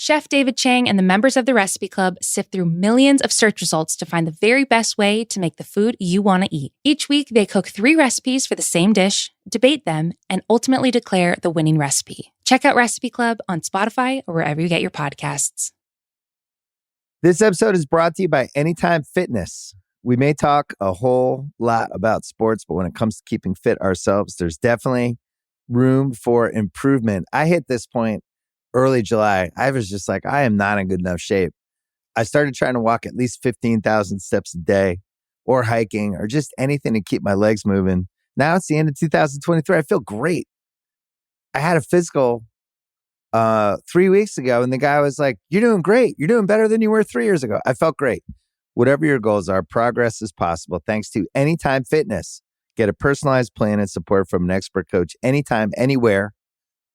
Chef David Chang and the members of the Recipe Club sift through millions of search results to find the very best way to make the food you want to eat. Each week, they cook 3 recipes for the same dish, debate them, and ultimately declare the winning recipe. Check out Recipe Club on Spotify or wherever you get your podcasts. This episode is brought to you by Anytime Fitness. We may talk a whole lot about sports, but when it comes to keeping fit ourselves, there's definitely room for improvement. I hit this point early July. I was just like, I am not in good enough shape. I started trying to walk at least 15,000 steps a day or hiking or just anything to keep my legs moving. Now it's the end of 2023. I feel great. I had a physical 3 weeks ago and the guy was like, you're doing great. You're doing better than you were 3 years ago. I felt great. Whatever your goals are, progress is possible thanks to Anytime Fitness. Get a personalized plan and support from an expert coach anytime, anywhere.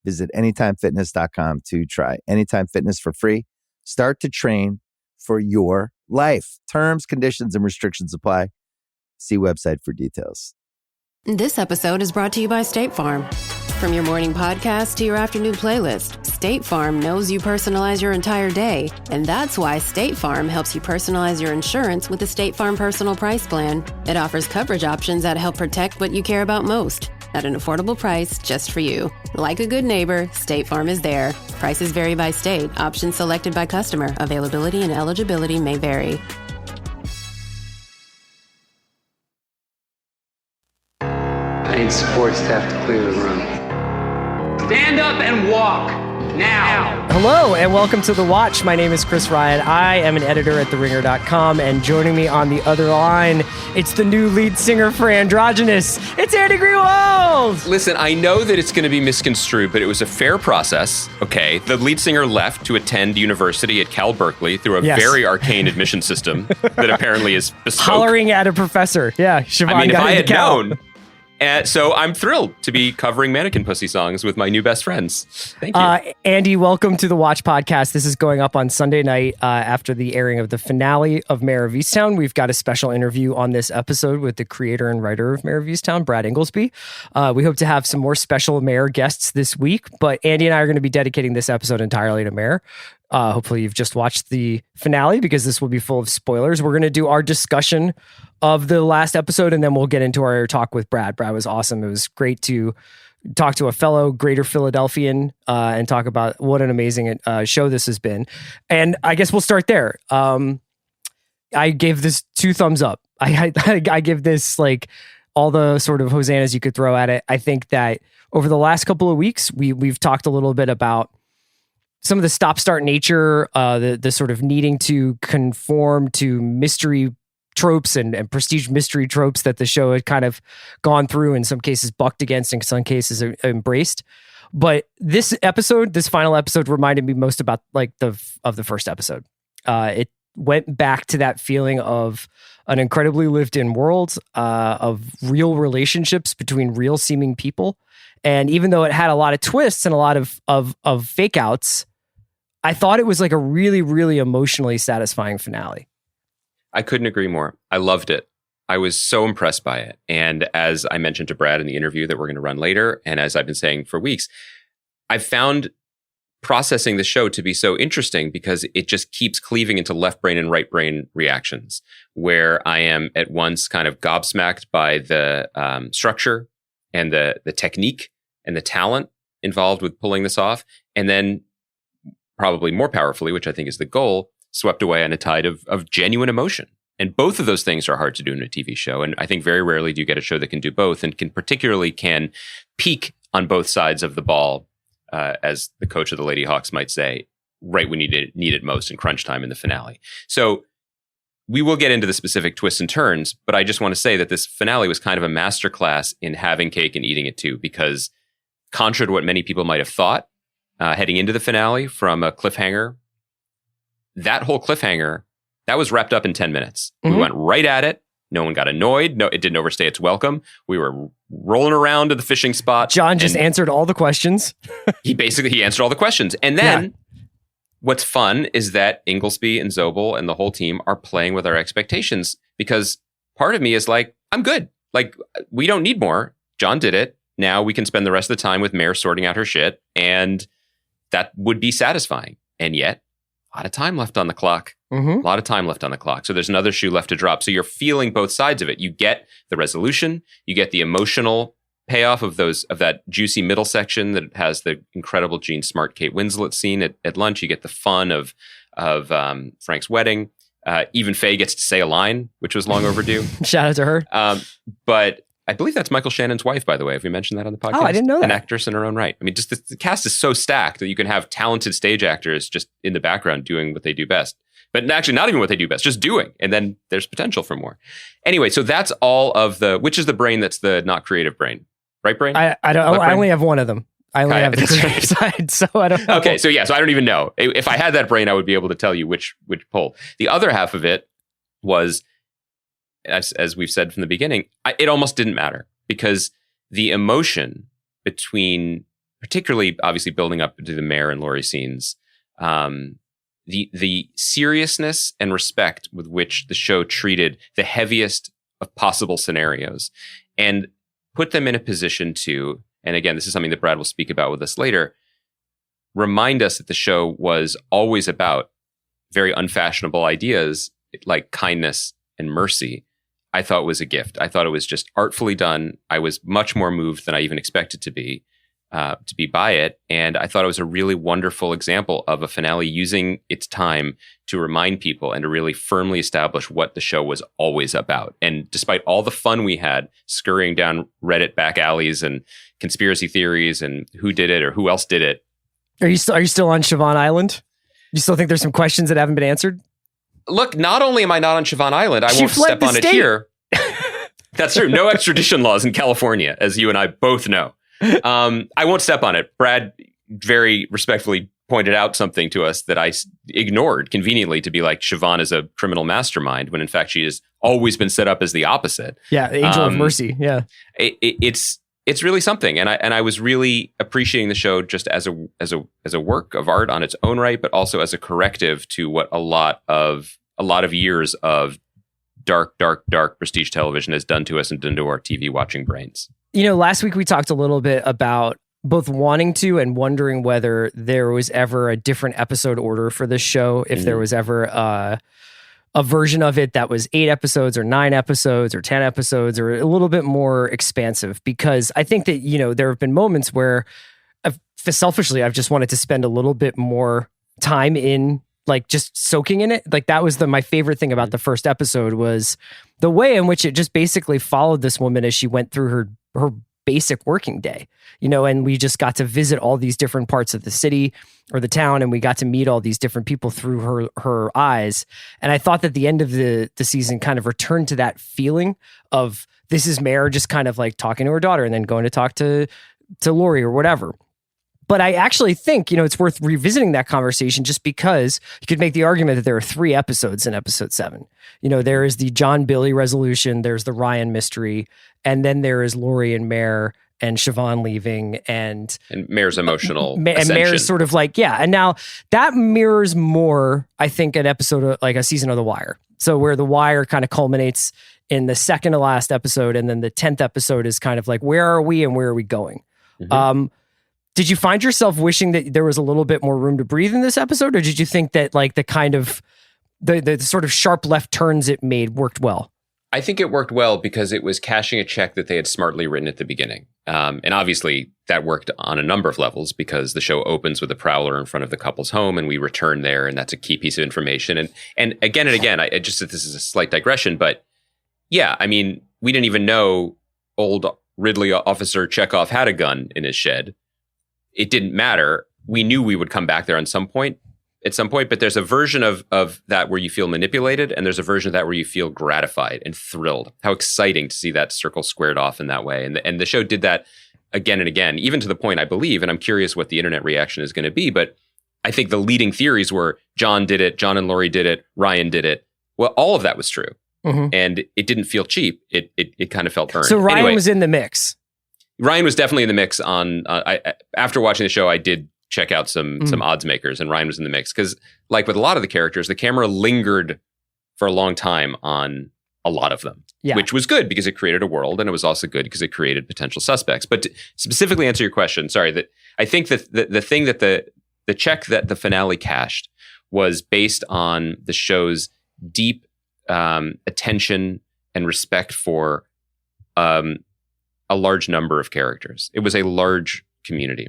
Visit anytimefitness.com to try Anytime Fitness for free. Start to train for your life. Terms, conditions, and restrictions apply. See website for details. This episode is brought to you by State Farm. From your morning podcast to your afternoon playlist, State Farm knows you personalize your entire day. And that's why State Farm helps you personalize your insurance with the State Farm Personal Price Plan. It offers coverage options that help protect what you care about most at an affordable price just for you. Like a good neighbor, State Farm is there. Prices vary by state. Options selected by customer. Availability and eligibility may vary. I need support staff to clear the room. Stand up and walk now. Hello and welcome to The Watch. My name is Chris Ryan. I am an editor at TheRinger.com, and joining me on the other line, it's the new lead singer for Androgynous. It's Andy Greenwald. Listen, I know that it's going to be misconstrued, but it was a fair process. Okay, the lead singer left to attend university at Cal Berkeley through a very arcane admission system that apparently is bespoke. Hollering at a professor. Yeah, Siobhan I mean, if got I into had Cal. known. So I'm thrilled to be covering Mannequin Pussy songs with my new best friends. Thank you. Andy, welcome to the Watch Podcast. This is going up on Sunday night after the airing of the finale of Mare of Easttown. We've got a special interview on this episode with the creator and writer of Mare of Easttown, Brad Ingelsby. We hope to have some more special Mare guests this week, but Andy and I are going to be dedicating this episode entirely to Mare. Hopefully you've just watched the finale because this will be full of spoilers. We're going to do our discussion of the last episode and then we'll get into our talk with Brad. Brad was awesome. It was great to talk to a fellow Greater Philadelphian and talk about what an amazing show this has been. And I guess we'll start there. I gave this 2 thumbs up. I give this like all the sort of hosannas you could throw at it. I think that over the last couple of weeks, we've talked a little bit about some of the stop-start nature, the sort of needing to conform to mystery tropes and prestige mystery tropes that the show had kind of gone through, in some cases bucked against, in some cases embraced. But this final episode reminded me most about like the first episode. It went back to that feeling of an incredibly lived-in world, of real relationships between real seeming people. And even though it had a lot of twists and a lot of fake outs, I thought it was like a really, really emotionally satisfying finale. I couldn't agree more. I loved it. I was so impressed by it. And as I mentioned to Brad in the interview that we're going to run later, and as I've been saying for weeks, I've found processing the show to be so interesting because it just keeps cleaving into left brain and right brain reactions, where I am at once kind of gobsmacked by the structure and the technique and the talent involved with pulling this off. And then probably more powerfully, which I think is the goal, swept away on a tide of genuine emotion. And both of those things are hard to do in a TV show. And I think very rarely do you get a show that can do both and can peak on both sides of the ball, as the coach of the Lady Hawks might say, right when you need it most in crunch time in the finale. So we will get into the specific twists and turns, but I just want to say that this finale was kind of a masterclass in having cake and eating it too, because contrary to what many people might have thought heading into the finale from a cliffhanger, that whole cliffhanger, that was wrapped up in 10 minutes. Mm-hmm. We went right at it. No one got annoyed. No, it didn't overstay its welcome. We were rolling around to the fishing spot. John just answered all the questions. he answered all the questions. And then what's fun is that Ingelsby and Zobel and the whole team are playing with our expectations, because part of me is like, I'm good. Like, we don't need more. John did it. Now we can spend the rest of the time with Mare sorting out her shit, and that would be satisfying. And yet, a lot of time left on the clock. Mm-hmm. A lot of time left on the clock. So there's another shoe left to drop. So you're feeling both sides of it. You get the resolution, you get the emotional payoff of that juicy middle section that has the incredible Jean Smart Kate Winslet scene at lunch. You get the fun of Frank's wedding. Even Faye gets to say a line, which was long overdue. Shout out to her. But I believe that's Michael Shannon's wife, by the way. Have we mentioned that on the podcast? Oh, I didn't know that. An actress in her own right. I mean, just the cast is so stacked that you can have talented stage actors just in the background doing what they do best. But actually not even what they do best, just doing. And then there's potential for more. Anyway, so that's all of which is the brain that's the not creative brain? Right brain? I only have one of them. I only have the creative side, so I don't know. Okay, so yeah, so I don't even know. If I had that brain, I would be able to tell you which pole. The other half of it was, as we've said from the beginning, it almost didn't matter because the emotion between, particularly obviously building up to the Mare and Laurie scenes, the seriousness and respect with which the show treated the heaviest of possible scenarios and put them in a position to, and again, this is something that Brad will speak about with us later, remind us that the show was always about very unfashionable ideas like kindness and mercy. I thought was a gift. I thought it was just artfully done. I was much more moved than I even expected to be by it. And I thought it was a really wonderful example of a finale using its time to remind people and to really firmly establish what the show was always about. And despite all the fun we had scurrying down Reddit back alleys and conspiracy theories and who did it or who else did it. Are you still on Siobhan Island? You still think there's some questions that haven't been answered? Look, not only am I not on Siobhan Island, I won't step on it here. That's true. No extradition laws in California, as you and I both know. I won't step on it. Brad very respectfully pointed out something to us that I ignored conveniently to be like Siobhan is a criminal mastermind when in fact she has always been set up as the opposite. Yeah, angel of mercy. Yeah, it's really something, and I was really appreciating the show just as a work of art on its own right, but also as a corrective to what a lot of years of dark prestige television has done to us and done to our TV watching brains. You know, last week we talked a little bit about both wanting to and wondering whether there was ever a different episode order for this show, if there was ever a version of it that was 8 episodes or 9 episodes or 10 episodes or a little bit more expansive, because I think that, you know, there have been moments where selfishly I've just wanted to spend a little bit more time in like just soaking in it. Like that was my favorite thing about the first episode was the way in which it just basically followed this woman as she went through her basic working day, you know, and we just got to visit all these different parts of the city or the town, and we got to meet all these different people through her eyes. And I thought that the end of the season kind of returned to that feeling of this is Mare just kind of like talking to her daughter and then going to talk to Laurie or whatever. But I actually think, you know, it's worth revisiting that conversation just because you could make the argument that there are 3 episodes in episode 7. You know, there is the John Billy resolution, there's the Ryan mystery, and then there is Laurie and Mare and Siobhan leaving and Mare's emotional and Mare's sort of like, yeah. And now that mirrors more, I think, an episode of like a season of The Wire. So where The Wire kind of culminates in the second to last episode, and then the 10th episode is kind of like, where are we and where are we going? Mm-hmm. Did you find yourself wishing that there was a little bit more room to breathe in this episode? Or did you think that like the kind of the sort of sharp left turns it made worked well? I think it worked well because it was cashing a check that they had smartly written at the beginning. And obviously that worked on a number of levels because the show opens with a prowler in front of the couple's home and we return there, and that's a key piece of information. And again, I just said this is a slight digression, but yeah, I mean, we didn't even know old Ridley officer Chekhov had a gun in his shed. It didn't matter. We knew we would come back there at some point, but there's a version of that where you feel manipulated, and there's a version of that where you feel gratified and thrilled. How exciting to see that circle squared off in that way. And the show did that again and again, even to the point, I believe, and I'm curious what the internet reaction is going to be, but I think the leading theories were John did it, John and Laurie did it, Ryan did it. Well, all of that was true. Mm-hmm. And it didn't feel cheap. It kind of felt earned. So Ryan was in the mix. Ryan was definitely in the mix on, after watching the show, I did check out some odds makers, and Ryan was in the mix because like with a lot of the characters, the camera lingered for a long time on a lot of them, which was good because it created a world, and it was also good because it created potential suspects. But to specifically answer your question, sorry, that I think that the thing that The check that the finale cashed was based on the show's deep attention and respect for a large number of characters. It was a large community,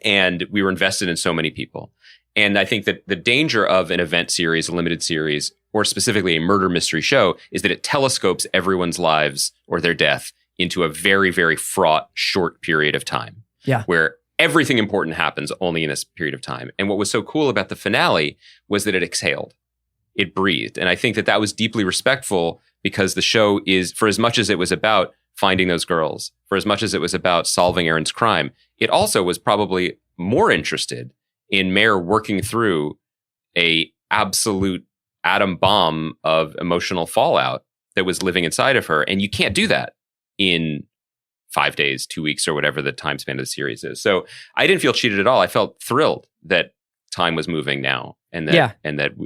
and we were invested in so many people. And I think that the danger of an event series, a limited series, or specifically a murder mystery show is that it telescopes everyone's lives or their death into a very, very fraught, short period of time. Yeah. Where everything important happens only in this period of time. And what was so cool about the finale was that it exhaled. It breathed. And I think that that was deeply respectful, because the show is, for as much as it was about finding those girls, for as much as it was about solving Aaron's crime, it also was probably more interested in Mare working through a absolute atom bomb of emotional fallout that was living inside of her. And you can't do that in 5 days, 2 weeks, or whatever the time span of the series is. So I didn't feel cheated at all. I felt thrilled that time was moving now, and that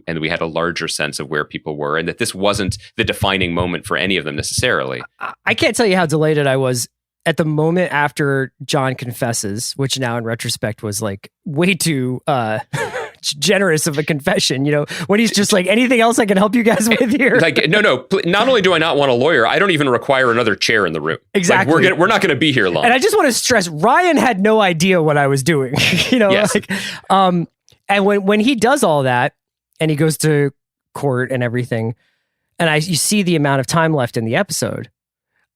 and we had a larger sense of where people were, and that this wasn't the defining moment for any of them necessarily. I can't tell you how delighted I was at the moment after John confesses, which now in retrospect was like way too generous of a confession, you know, when he's just like, anything else I can help you guys with here? Like, no, not only do I not want a lawyer, I don't even require another chair in the room. Exactly. Like, we're not going to be here long. And I just want to stress, Ryan had no idea what I was doing, you know, yes. like, and when he does all that and he goes to court and everything, and you see the amount of time left in the episode,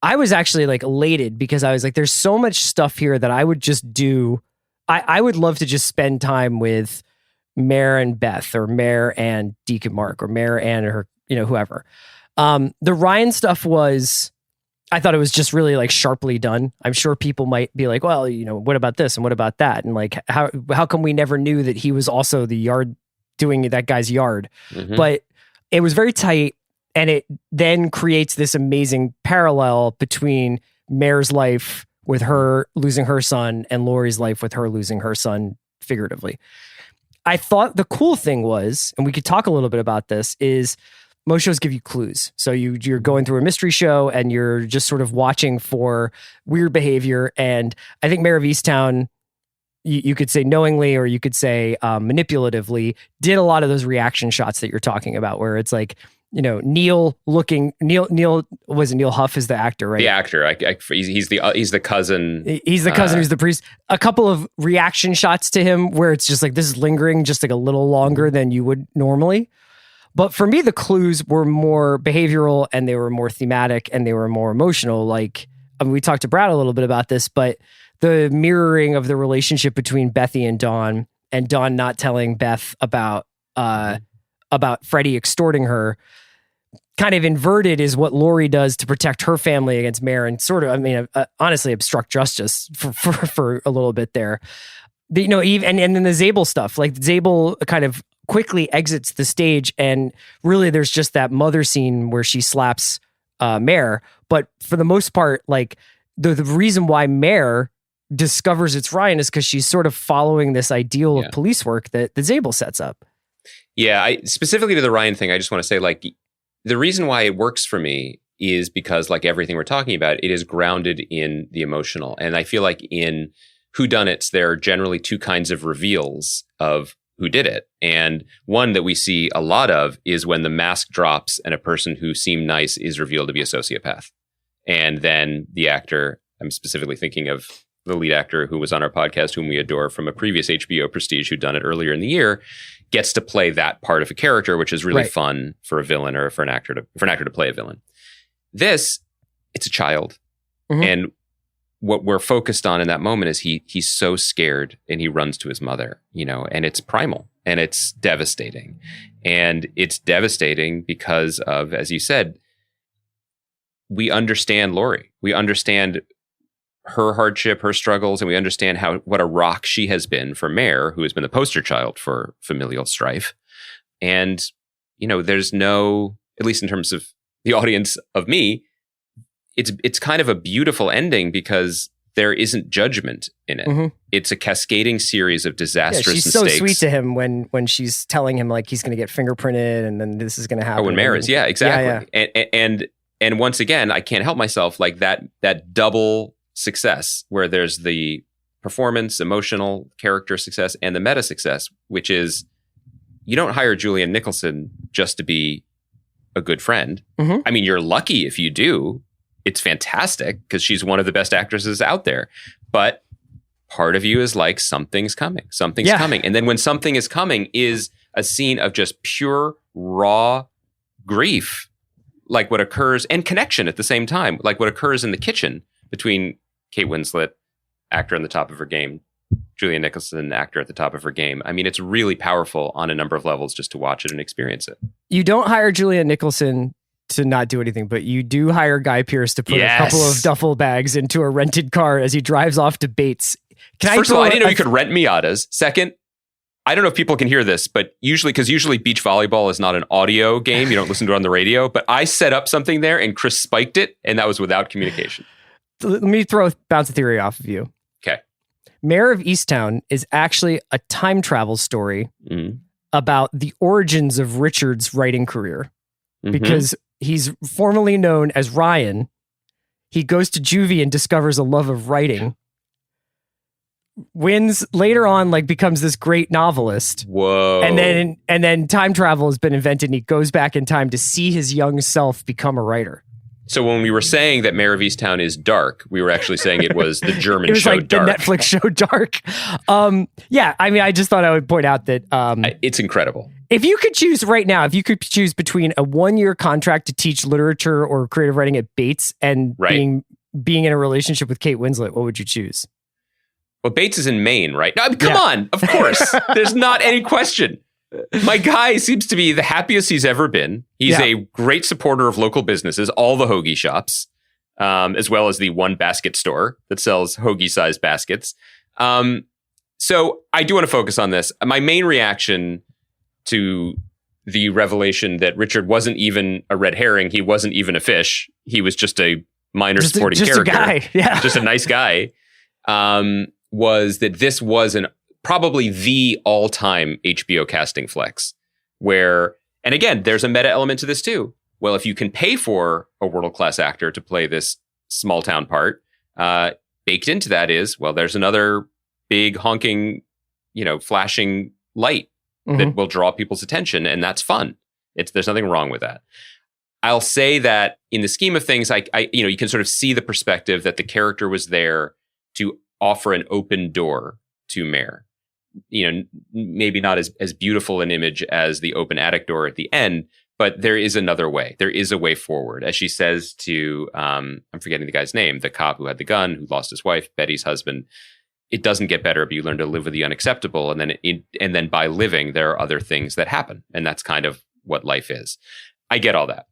I was actually like elated, because I was like, there's so much stuff here that I would just do. I would love to just spend time with Mare and Beth, or Mare and Deacon Mark, or Mare and her, you know, whoever. The Ryan stuff I thought it was just really like sharply done. I'm sure people might be like, well, you know, what about this and what about that? And like, how come we never knew that he was also the yard, doing that guy's yard? Mm-hmm. But it was very tight. And it then creates this amazing parallel between Mare's life with her losing her son and Lori's life with her losing her son, figuratively. I thought the cool thing was, and we could talk a little bit about this, is most shows give you clues. So you're going through a mystery show and you're just sort of watching for weird behavior. And I think Mare of Easttown, you could say knowingly, or you could say manipulatively, did a lot of those reaction shots that you're talking about, where it's like, you know, Neil was it Neil Huff is the actor, right? The actor. He's the cousin. He's the cousin who's the priest. A couple of reaction shots to him where it's just like, this is lingering just like a little longer than you would normally. But for me, the clues were more behavioral, and they were more thematic, and they were more emotional. Like, I mean, we talked to Brad a little bit about this, but the mirroring of the relationship between Bethy and Dawn not telling Beth about Freddie extorting her, kind of inverted, is what Lori does to protect her family against Mare, and sort of, I mean, honestly, obstruct justice for a little bit there. You know, even and then the Zabel stuff, like Zabel kind of quickly exits the stage, and really there's just that mother scene where she slaps Mare. But for the most part, like the reason why Mare discovers it's Ryan is because she's sort of following this ideal of police work that Zabel sets up. Yeah, specifically to the Ryan thing, I just want to say, like, the reason why it works for me is because, like everything we're talking about, it is grounded in the emotional. And I feel like in whodunits, there are generally two kinds of reveals of who did it. And one that we see a lot of is when the mask drops and a person who seemed nice is revealed to be a sociopath. And then the actor, I'm specifically thinking of the lead actor who was on our podcast, whom we adore from a previous HBO Prestige, who'd done it earlier in the year, gets to play that part of a character, which is really fun for a villain, or for an actor to play a villain. This, it's a child. Mm-hmm. And what we're focused on in that moment is he's so scared, and he runs to his mother, you know, and it's primal, and it's devastating. And it's devastating because of, as you said, we understand Lori. We understand her hardship, her struggles, and we understand what a rock she has been for Mare, who has been the poster child for familial strife. And, you know, there's no, at least in terms of the audience of me, it's kind of a beautiful ending because there isn't judgment in it. Mm-hmm. It's a cascading series of disastrous she's mistakes. So sweet to him when she's telling him like he's going to get fingerprinted and then this is going to happen. Oh, when Mare is, exactly. Yeah. And once again, I can't help myself, like that double success where there's the performance, emotional character success, and the meta success, which is you don't hire Julianne Nicholson just to be a good friend. Mm-hmm. I mean, you're lucky if you do. It's fantastic because she's one of the best actresses out there. But part of you is like, something's coming. Something's coming. And then when something is coming is a scene of just pure, raw grief, like what occurs, and connection at the same time, like what occurs in the kitchen between Kate Winslet, actor on the top of her game, Julianne Nicholson, actor at the top of her game. I mean, it's really powerful on a number of levels just to watch it and experience it. You don't hire Julianne Nicholson to not do anything, but you do hire Guy Pearce to put a couple of duffel bags into a rented car as he drives off to Bates. First of all, I didn't know you could rent Miatas. Second, I don't know if people can hear this, but usually beach volleyball is not an audio game. You don't listen to it on the radio, but I set up something there and Chris spiked it, and that was without communication. Let me bounce a theory off of you. Okay. Mare of Easttown is actually a time travel story about the origins of Richard's writing career. Because he's formerly known as Ryan. He goes to juvie and discovers a love of writing. Wins later on, becomes this great novelist. Whoa. And then time travel has been invented and he goes back in time to see his young self become a writer. So when we were saying that Mare of Easttown is dark, we were actually saying it was the German show like Dark. The Netflix show Dark. I just thought I would point out that it's incredible. If you could choose right now, if you could choose between a 1-year contract to teach literature or creative writing at Bates and being in a relationship with Kate Winslet, what would you choose? Well, Bates is in Maine, right? No, come on. Of course. There's not any question. My guy seems to be the happiest he's ever been. He's a great supporter of local businesses, all the hoagie shops, as well as the one basket store that sells hoagie-sized baskets. So I do want to focus on this. My main reaction to the revelation that Richard wasn't even a red herring, he wasn't even a fish, he was just a minor supporting character. Just a guy, just a nice guy, was that this was probably the all-time HBO casting flex, where, and again, there's a meta element to this too. Well, if you can pay for a world-class actor to play this small-town part, baked into that is, well, there's another big honking, flashing light that will draw people's attention, and that's fun. There's nothing wrong with that. I'll say that in the scheme of things, you can sort of see the perspective that the character was there to offer an open door to Mare. Maybe not as beautiful an image as the open attic door at the end, but there is another way. There is a way forward. As she says to, I'm forgetting the guy's name, the cop who had the gun, who lost his wife, Betty's husband, it doesn't get better, but you learn to live with the unacceptable. And then by living, there are other things that happen. And that's kind of what life is. I get all that.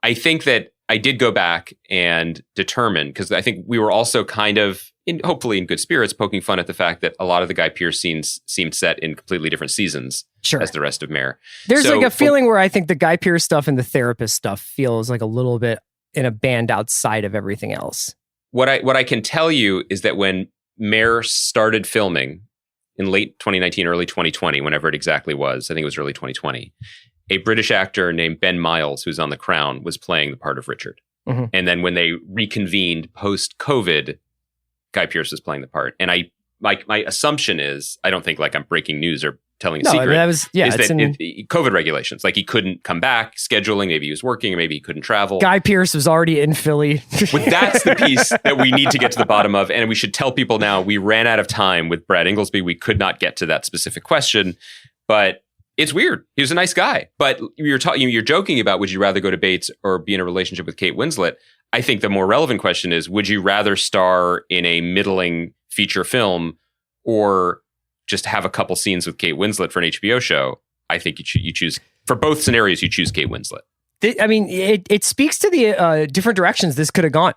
I think that I did go back and determine, because I think we were also kind of, hopefully in good spirits, poking fun at the fact that a lot of the Guy Pearce scenes seemed set in completely different seasons as the rest of Mare. There's a feeling where I think the Guy Pearce stuff and the therapist stuff feels like a little bit in a band outside of everything else. What I can tell you is that when Mare started filming in late 2019, early 2020, whenever it exactly was, I think it was early 2020, a British actor named Ben Miles, who's on The Crown, was playing the part of Richard. And then when they reconvened post-COVID, Guy Pearce was playing the part. And my assumption is, I don't think I'm breaking news or telling a secret. COVID regulations. He couldn't come back, scheduling, maybe he was working, or maybe he couldn't travel. Guy Pearce was already in Philly. But that's the piece that we need to get to the bottom of. And we should tell people now, we ran out of time with Brad Ingelsby. We could not get to that specific question, but it's weird. He was a nice guy. But you're joking about, would you rather go to Bates or be in a relationship with Kate Winslet? I think the more relevant question is, would you rather star in a middling feature film or just have a couple scenes with Kate Winslet for an HBO show? I think you choose, for both scenarios, you choose Kate Winslet. It speaks to the different directions this could have gone.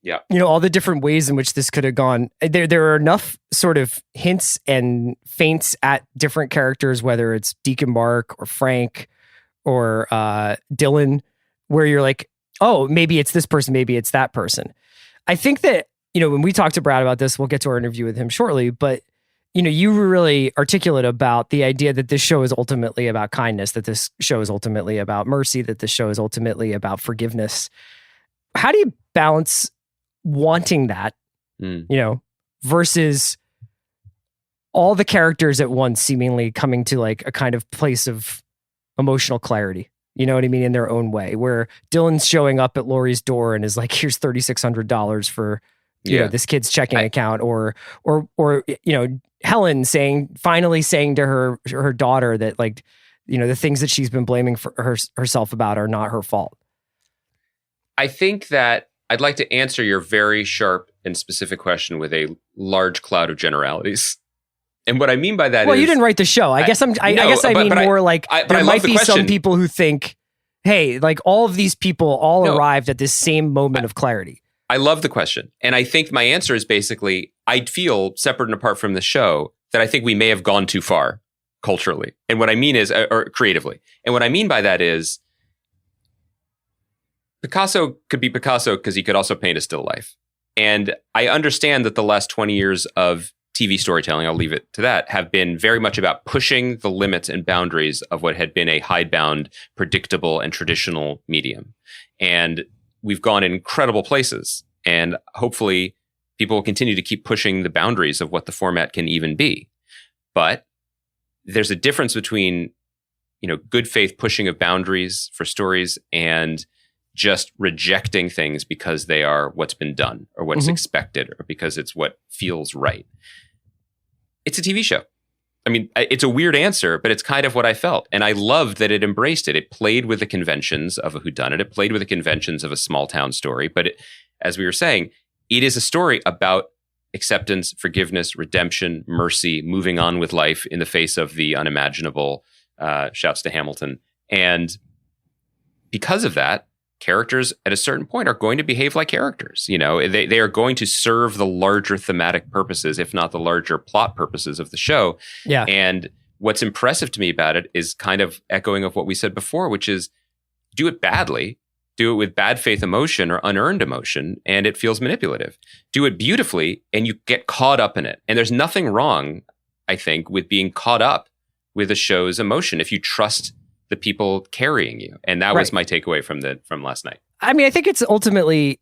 Yeah. All the different ways in which this could have gone. There are enough sort of hints and feints at different characters, whether it's Deacon Mark or Frank or Dylan, where you're like, oh, maybe it's this person, maybe it's that person. I think that, when we talked to Brad about this, we'll get to our interview with him shortly, but you were really articulate about the idea that this show is ultimately about kindness, that this show is ultimately about mercy, that this show is ultimately about forgiveness. How do you balance wanting that, versus all the characters at once seemingly coming to like a kind of place of emotional clarity. You know what I mean? In their own way, where Dylan's showing up at Lori's door and is like, here's $3,600 for, you know, this kid's checking account, or, you know, Helen finally saying to her daughter that, like, you know, the things that she's been blaming for herself about are not her fault. I think that I'd like to answer your very sharp and specific question with a large cloud of generalities. And what I mean by that is... Well, you didn't write the show. I guess I mean more like there might be some people who think, hey, like all of these people arrived at this same moment of clarity. I love the question. And I think my answer is basically, I feel separate and apart from the show that I think we may have gone too far culturally. And what I mean is, or creatively. And what I mean by that is, Picasso could be Picasso because he could also paint a still life. And I understand that the last 20 years of TV storytelling, I'll leave it to that, have been very much about pushing the limits and boundaries of what had been a hidebound, predictable, and traditional medium. And we've gone in incredible places. And hopefully people will continue to keep pushing the boundaries of what the format can even be. But there's a difference between, you know, good faith pushing of boundaries for stories and just rejecting things because they are what's been done or what's expected or because it's what feels right. It's a TV show. I mean, it's a weird answer, but it's kind of what I felt. And I loved that it embraced it. It played with the conventions of a whodunit. It played with the conventions of a small town story. But as we were saying, it is a story about acceptance, forgiveness, redemption, mercy, moving on with life in the face of the unimaginable. Shouts to Hamilton. And because of that, characters at a certain point are going to behave like characters. You know, they are going to serve the larger thematic purposes, if not the larger plot purposes of the show. Yeah. And what's impressive to me about it is kind of echoing of what we said before, which is do it badly, do it with bad faith emotion or unearned emotion, and it feels manipulative. Do it beautifully and you get caught up in it. And there's nothing wrong, I think, with being caught up with a show's emotion if you trust the people carrying you. And that was my takeaway from last night. I mean, I think it's ultimately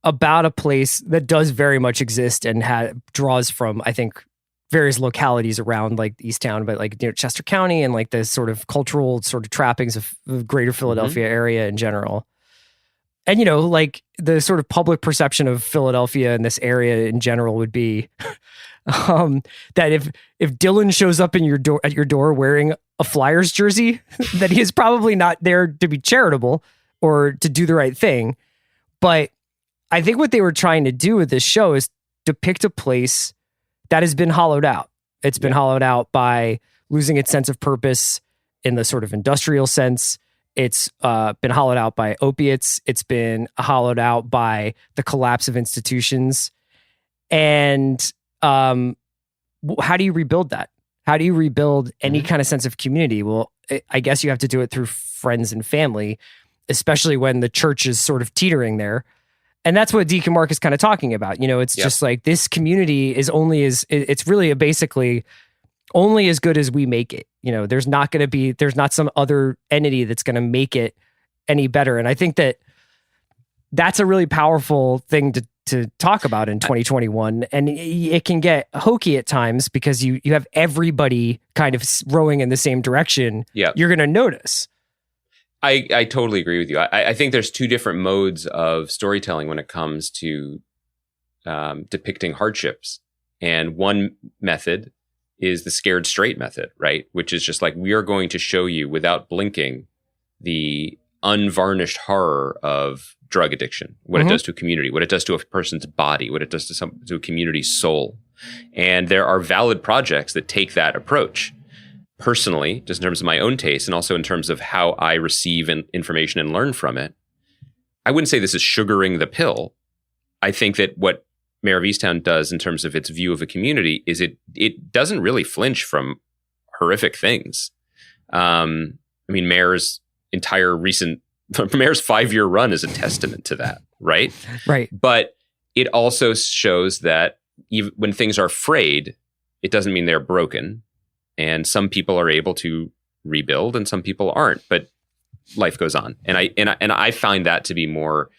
about a place that does very much exist and draws from, I think, various localities around like Easttown, but like, you know, Chester County and like the sort of cultural sort of trappings of the greater Philadelphia area in general. And, you know, like the sort of public perception of Philadelphia and this area in general would be that if Dylan shows up at your door wearing a Flyers jersey, that he is probably not there to be charitable or to do the right thing. But I think what they were trying to do with this show is depict a place that has been hollowed out. It's been hollowed out by losing its sense of purpose in the sort of industrial sense. It's been hollowed out by opiates. It's been hollowed out by the collapse of institutions. And how do you rebuild that? How do you rebuild any kind of sense of community? Well, I guess you have to do it through friends and family, especially when the church is sort of teetering there. And that's what Deacon Mark is kind of talking about. You know, it's just like this community is it's really basically only as good as we make it. You know, there's not some other entity that's going to make it any better. And I think that's a really powerful thing to talk about in 2021. And it can get hokey at times because you have everybody kind of rowing in the same direction. Yeah. You're going to notice. I totally agree with you. I think there's two different modes of storytelling when it comes to depicting hardships. And one method is the scared straight method, right? Which is just like, we are going to show you without blinking the unvarnished horror of drug addiction, what it does to a community, what it does to a person's body, what it does to a community's soul. And there are valid projects that take that approach. Personally, just in terms of my own taste and also in terms of how I receive information and learn from it, I wouldn't say this is sugaring the pill. I think that what Mare of Easttown does in terms of its view of a community is it doesn't really flinch from horrific things. I mean, Mare's 5-year run is a testament to that, right? Right. But it also shows that even when things are frayed, it doesn't mean they're broken. And some people are able to rebuild and some people aren't, but life goes on. And I find that to be more,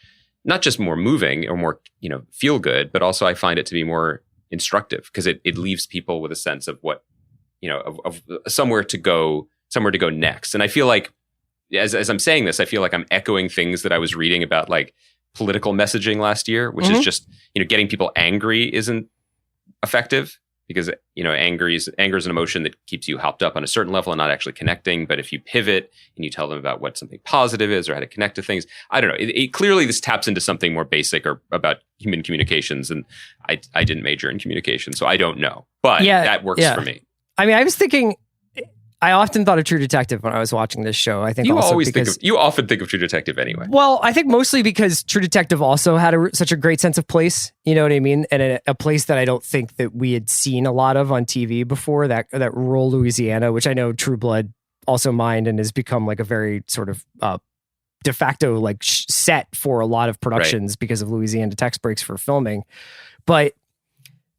not just more moving or more, you know, feel good, but also I find it to be more instructive because it leaves people with a sense of what, of somewhere to go next. And I feel like as I'm saying this, I feel like I'm echoing things that I was reading about like political messaging last year, which is just, getting people angry isn't effective because, anger is an emotion that keeps you hopped up on a certain level and not actually connecting. But if you pivot and you tell them about what something positive is or how to connect to things, I don't know. It clearly this taps into something more basic or about human communications. And I didn't major in communication, so I don't know. But that works for me. I mean, I was thinking, I often thought of True Detective when I was watching this show. I think you often think of True Detective anyway. Well, I think mostly because True Detective also had such a great sense of place. You know what I mean? And a place that I don't think that we had seen a lot of on TV before. That rural Louisiana, which I know True Blood also mined and has become like a very sort of de facto like set for a lot of productions because of Louisiana tax breaks for filming. But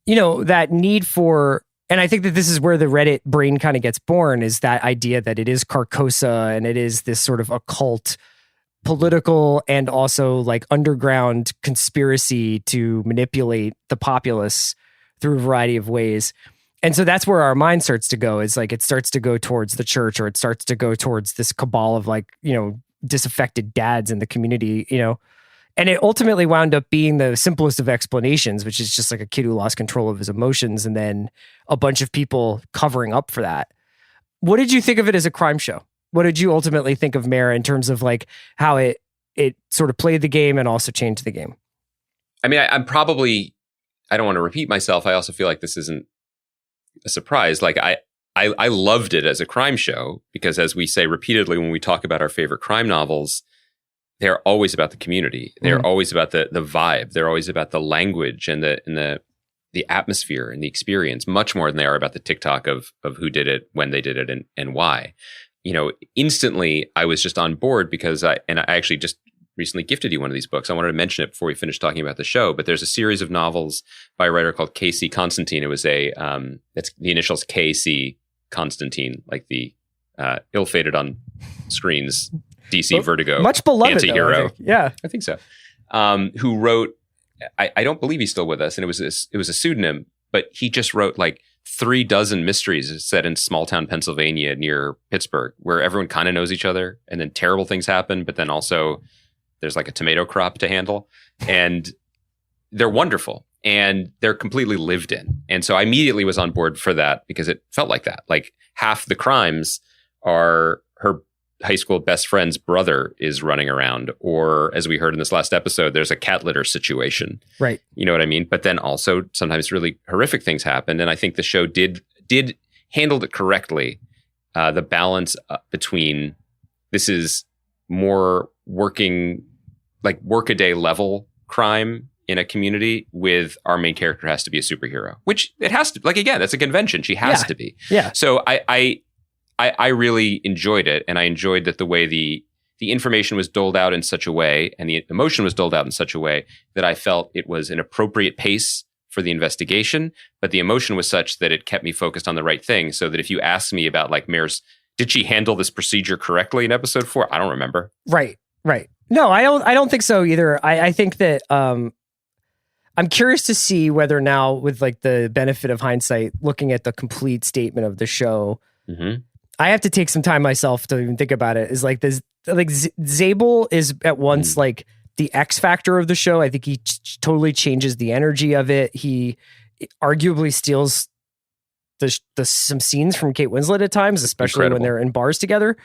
that need for. And I think that this is where the Reddit brain kind of gets born, is that idea that it is Carcosa and it is this sort of occult, political, and also like underground conspiracy to manipulate the populace through a variety of ways. And so that's where our mind starts to go, is like it starts to go towards the church, or it starts to go towards this cabal of like, disaffected dads in the community, And it ultimately wound up being the simplest of explanations, which is just like a kid who lost control of his emotions and then a bunch of people covering up for that. What did you think of it as a crime show? What did you ultimately think of Mare in terms of like how it sort of played the game and also changed the game? I mean, I don't want to repeat myself. I also feel like this isn't a surprise. Like I loved it as a crime show because, as we say repeatedly when we talk about our favorite crime novels, they're always about the community. They're always about the vibe. They're always about the language and the atmosphere and the experience, much more than they are about the TikTok of who did it, when they did it, and why. Instantly I was just on board because I actually just recently gifted you one of these books. I wanted to mention it before we finish talking about the show, but there's a series of novels by a writer called K.C. Constantine. It was that's the initials K.C. Constantine, like the ill-fated on screens DC Vertigo, much beloved anti-hero. Yeah, I think so. Who wrote? I don't believe he's still with us, and it was a pseudonym, but he just wrote like 36 mysteries set in small town Pennsylvania near Pittsburgh, where everyone kind of knows each other, and then terrible things happen, but then also there's like a tomato crop to handle, and they're wonderful and they're completely lived in. And so I immediately was on board for that because it felt like that. Like half the crimes are her high school best friend's brother is running around, or as we heard in this last episode, there's a cat litter situation. Right. You know what I mean? But then also sometimes really horrific things happen. And I think the show did handled it correctly. The balance between this is more workaday level crime in a community with our main character has to be a superhero, which it has to, like, again, that's a convention. She has to be. Yeah. So I really enjoyed it, and I enjoyed that the way the information was doled out in such a way and the emotion was doled out in such a way that I felt it was an appropriate pace for the investigation, but the emotion was such that it kept me focused on the right thing, so that if you ask me about like Mare's, did she handle this procedure correctly in episode 4? I don't remember. Right. No, I don't think so either. I think that I'm curious to see whether now, with like the benefit of hindsight, looking at the complete statement of the show, I have to take some time myself to even think about it. Is like this, like Zabel is at once like the X factor of the show. I think he totally changes the energy of it. He arguably steals some scenes from Kate Winslet at times, especially when they're in bars together.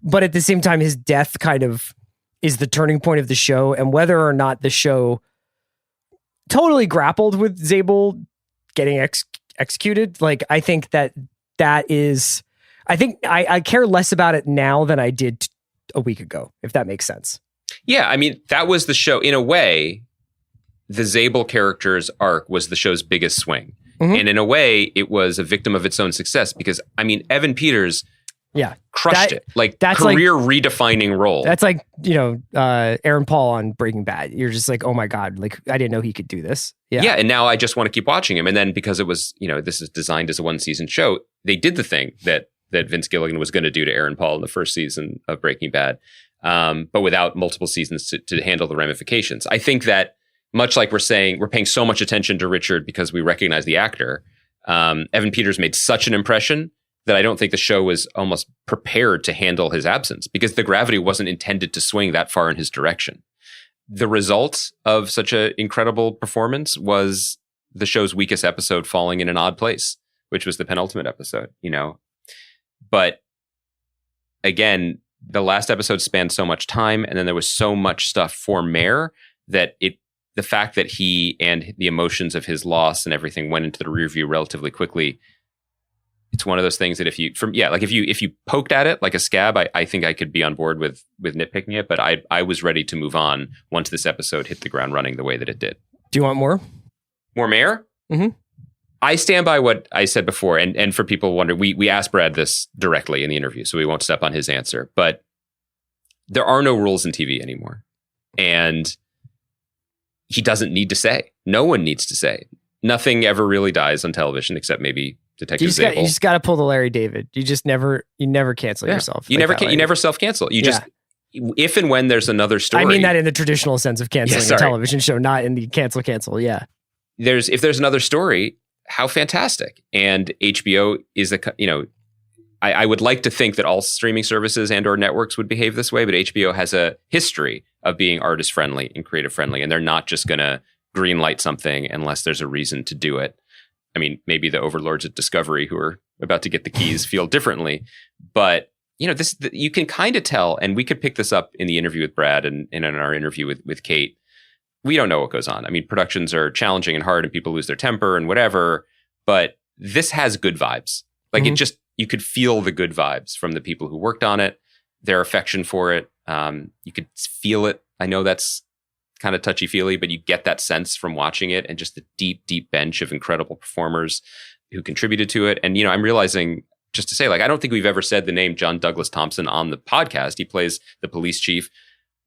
But at the same time, his death kind of is the turning point of the show, and whether or not the show totally grappled with Zabel getting executed. Like, I think that is, I think I care less about it now than I did a week ago, if that makes sense. Yeah. I mean, that was the show in a way. The Zabel character's arc was the show's biggest swing. And in a way it was a victim of its own success because, I mean, Evan Peters crushed it. Like, that's career redefining role. That's like, Aaron Paul on Breaking Bad. You're just like, oh my God, like, I didn't know he could do this. Yeah. And now I just want to keep watching him. And then because it was, this is designed as a 1-season show, they did the thing that Vince Gilligan was going to do to Aaron Paul in the first season of Breaking Bad, but without multiple seasons to handle the ramifications. I think that much like we're paying so much attention to Richard because we recognize the actor. Evan Peters made such an impression that I don't think the show was almost prepared to handle his absence because the gravity wasn't intended to swing that far in his direction. The result of such an incredible performance was the show's weakest episode falling in an odd place, which was the penultimate episode, But again, the last episode spanned so much time, and then there was so much stuff for Mare that the fact that he and the emotions of his loss and everything went into the rear view relatively quickly. It's one of those things that if you poked at it like a scab, I think I could be on board with nitpicking it, but I was ready to move on once this episode hit the ground running the way that it did. Do you want more? More Mare? Mm-hmm. I stand by what I said before, and for people who wonder, we asked Brad this directly in the interview, so we won't step on his answer, but there are no rules in TV anymore. And he doesn't need to say. No one needs to say. Nothing ever really dies on television except maybe Detective Zabel. You just got to pull the Larry David. You never cancel yourself. You never self-cancel. Just, if and when there's another story. I mean that in the traditional sense of canceling a television show, not in the cancel. Yeah. If there's another story, how fantastic. And HBO is I would like to think that all streaming services and or networks would behave this way, but HBO has a history of being artist friendly and creative friendly, and they're not just going to green light something unless there's a reason to do it. I mean, maybe the overlords at Discovery who are about to get the keys feel differently, but you can kind of tell, and we could pick this up in the interview with Brad and in our interview with Kate. We don't know what goes on. I mean, productions are challenging and hard and people lose their temper and whatever, but this has good vibes. Like you could feel the good vibes from the people who worked on it, their affection for it. You could feel it. I know that's kind of touchy-feely, but you get that sense from watching it, and just the deep, deep bench of incredible performers who contributed to it. And, I'm realizing, just to say, I don't think we've ever said the name John Douglas Thompson on the podcast. He plays the police chief.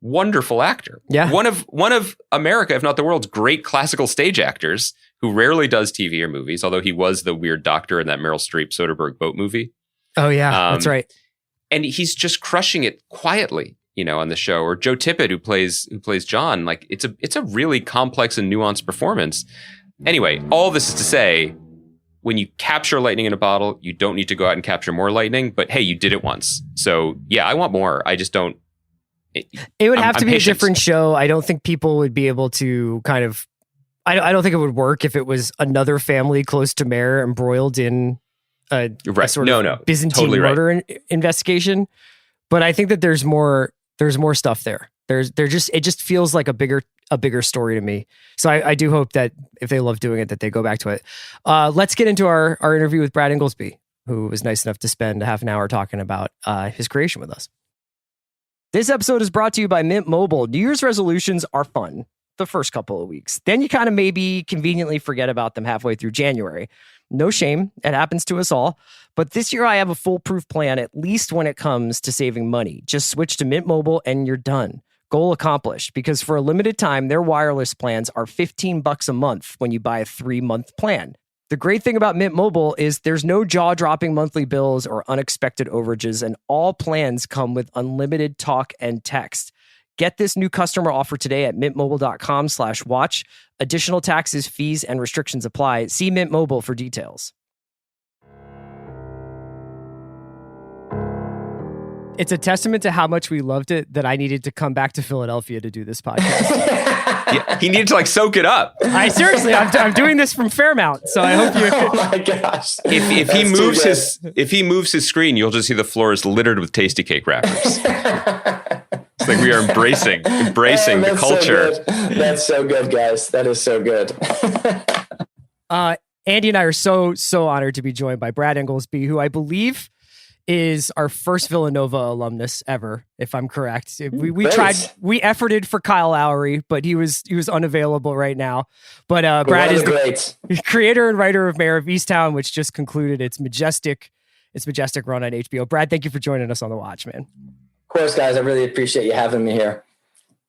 Wonderful actor. Yeah. One of America, if not the world's great classical stage actors, who rarely does TV or movies, although he was the weird doctor in that Meryl Streep Soderbergh boat movie. Oh, yeah, that's right. And he's just crushing it quietly, on the show. Or Joe Tippett, who plays John. It's a really complex and nuanced performance. Anyway, all this is to say, when you capture lightning in a bottle, you don't need to go out and capture more lightning. But hey, you did it once. So yeah, I want more. I just don't. It would have to be a different show. I don't think people would be able to kind of. I don't think it would work if it was another family close to Mare embroiled in a sort of Byzantine totally murder investigation. But I think that there's more stuff there. It just feels like a bigger story to me. So I do hope that if they love doing it, that they go back to it. Let's get into our interview with Brad Ingelsby, who was nice enough to spend a half an hour talking about his creation with us. This episode is brought to you by Mint Mobile. New Year's resolutions are fun the first couple of weeks. Then you kind of maybe conveniently forget about them halfway through January. No shame. It happens to us all. But this year I have a foolproof plan, at least when it comes to saving money. Just switch to Mint Mobile and you're done. Goal accomplished, because for a limited time, their wireless plans are $15 a month when you buy a 3-month plan. The great thing about Mint Mobile is there's no jaw-dropping monthly bills or unexpected overages, and all plans come with unlimited talk and text. Get this new customer offer today at mintmobile.com/watch. Additional taxes, fees, and restrictions apply. See Mint Mobile for details. It's a testament to how much we loved it that I needed to come back to Philadelphia to do this podcast. Yeah, he needed to soak it up. I'm doing this from Fairmount, so I hope you. Oh my gosh! If he moves his screen, you'll just see the floor is littered with tasty cake wrappers. It's like we are embracing the culture. So that's so good, guys. That is so good. Andy and I are so honored to be joined by Brad Ingelsby, who I believe is our first Villanova alumnus ever, if I'm correct. We efforted for Kyle Lowry, but he was unavailable right now. But Brad is the creator and writer of Mare of Easttown, which just concluded its majestic run on HBO. Brad, thank you for joining us on The Watch, man. Of course, guys. I really appreciate you having me here.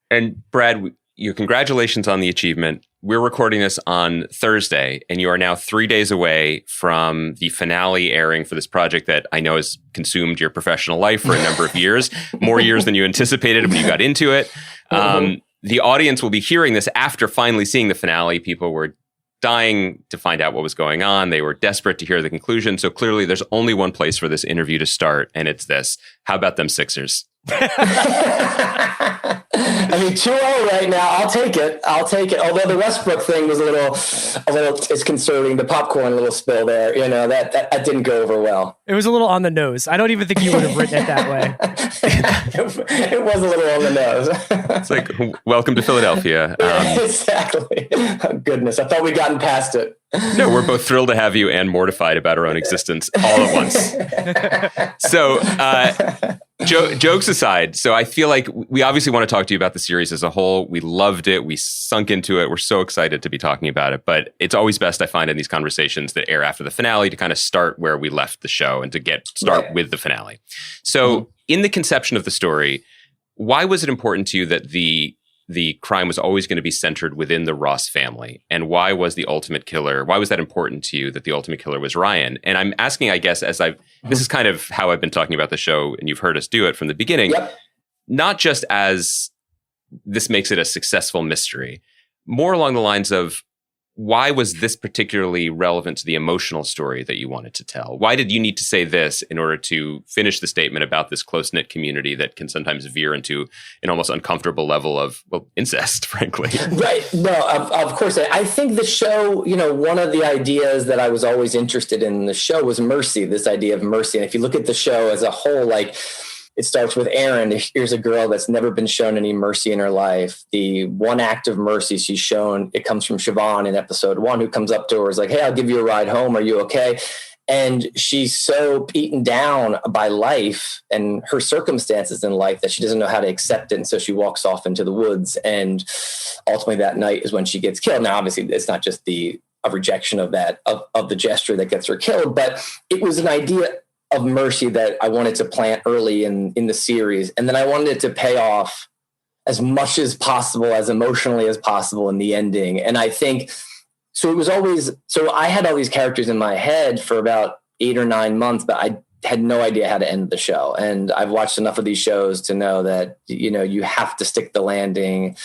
And Brad, your congratulations on the achievement. We're recording this on Thursday, and you are now 3 days away from the finale airing for this project that I know has consumed your professional life for a number of years, more years than you anticipated when you got into it. the audience will be hearing this after finally seeing the finale. People were dying to find out what was going on. They were desperate to hear the conclusion. So clearly there's only one place for this interview to start, and it's this. How about them Sixers? I mean, 2-0 right now. I'll take it. Although the Westbrook thing was a little is concerning. The popcorn a little spill there. You know, that didn't go over well. It was a little on the nose. I don't even think you would have written it that way. It was a little on the nose. It's like, welcome to Philadelphia. Exactly. Oh, goodness. I thought we'd gotten past it. No, we're both thrilled to have you and mortified about our own existence all at once. So, jokes aside, so I feel like we obviously want to talk to you about the series as a whole. We loved it. We sunk into it. We're so excited to be talking about it. But it's always best, I find, in these conversations that air after the finale to kind of start where we left the show and to start with the finale. So, in the conception of the story, why was it important to you that the crime was always going to be centered within the Ross family? And why was that important to you that the ultimate killer was Ryan? And I'm asking, I guess, this is kind of how I've been talking about the show, and you've heard us do it from the beginning, not just as this makes it a successful mystery, more along the lines of, why was this particularly relevant to the emotional story that you wanted to tell? Why did you need to say this in order to finish the statement about this close-knit community that can sometimes veer into an almost uncomfortable level of, incest, frankly? Right. No, of course. I think the show, one of the ideas that I was always interested in the show was mercy, this idea of mercy. And if you look at the show as a whole, it starts with Erin. Here's a girl that's never been shown any mercy in her life. The one act of mercy she's shown, it comes from Siobhan in episode 1, who comes up to her, is like, hey, I'll give you a ride home. Are you okay? And she's so beaten down by life and her circumstances in life that she doesn't know how to accept it. And so she walks off into the woods. And ultimately that night is when she gets killed. Now, obviously, it's not just a rejection of that, of the gesture that gets her killed, but it was an idea of mercy that I wanted to plant early in the series. And then I wanted it to pay off as much as possible, as emotionally as possible in the ending. And I think, so I had all these characters in my head for about 8 or 9 months, but I had no idea how to end the show. And I've watched enough of these shows to know that, you have to stick the landing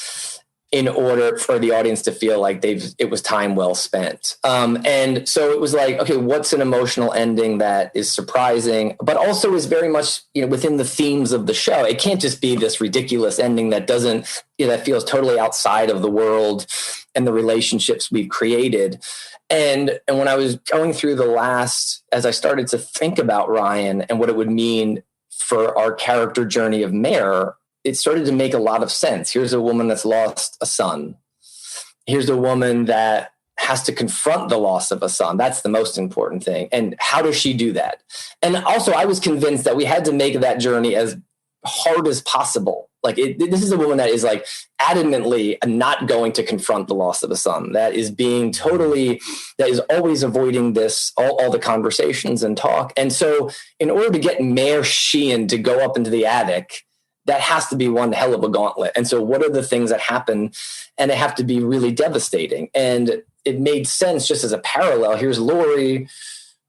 in order for the audience to feel like it was time well spent. And so it was like, okay, what's an emotional ending that is surprising, but also is very much, within the themes of the show. It can't just be this ridiculous ending that doesn't, that feels totally outside of the world and the relationships we've created. And when I was going through as I started to think about Ryan and what it would mean for our character journey of Mare, it started to make a lot of sense. Here's a woman that's lost a son. Here's a woman that has to confront the loss of a son. That's the most important thing. And how does she do that? And also, I was convinced that we had to make that journey as hard as possible. This is a woman that is adamantly not going to confront the loss of a son. That is always avoiding all the conversations and talk. And so in order to get Mare Sheehan to go up into the attic, that has to be one hell of a gauntlet. And so what are the things that happen? And they have to be really devastating. And it made sense just as a parallel. Here's Lori,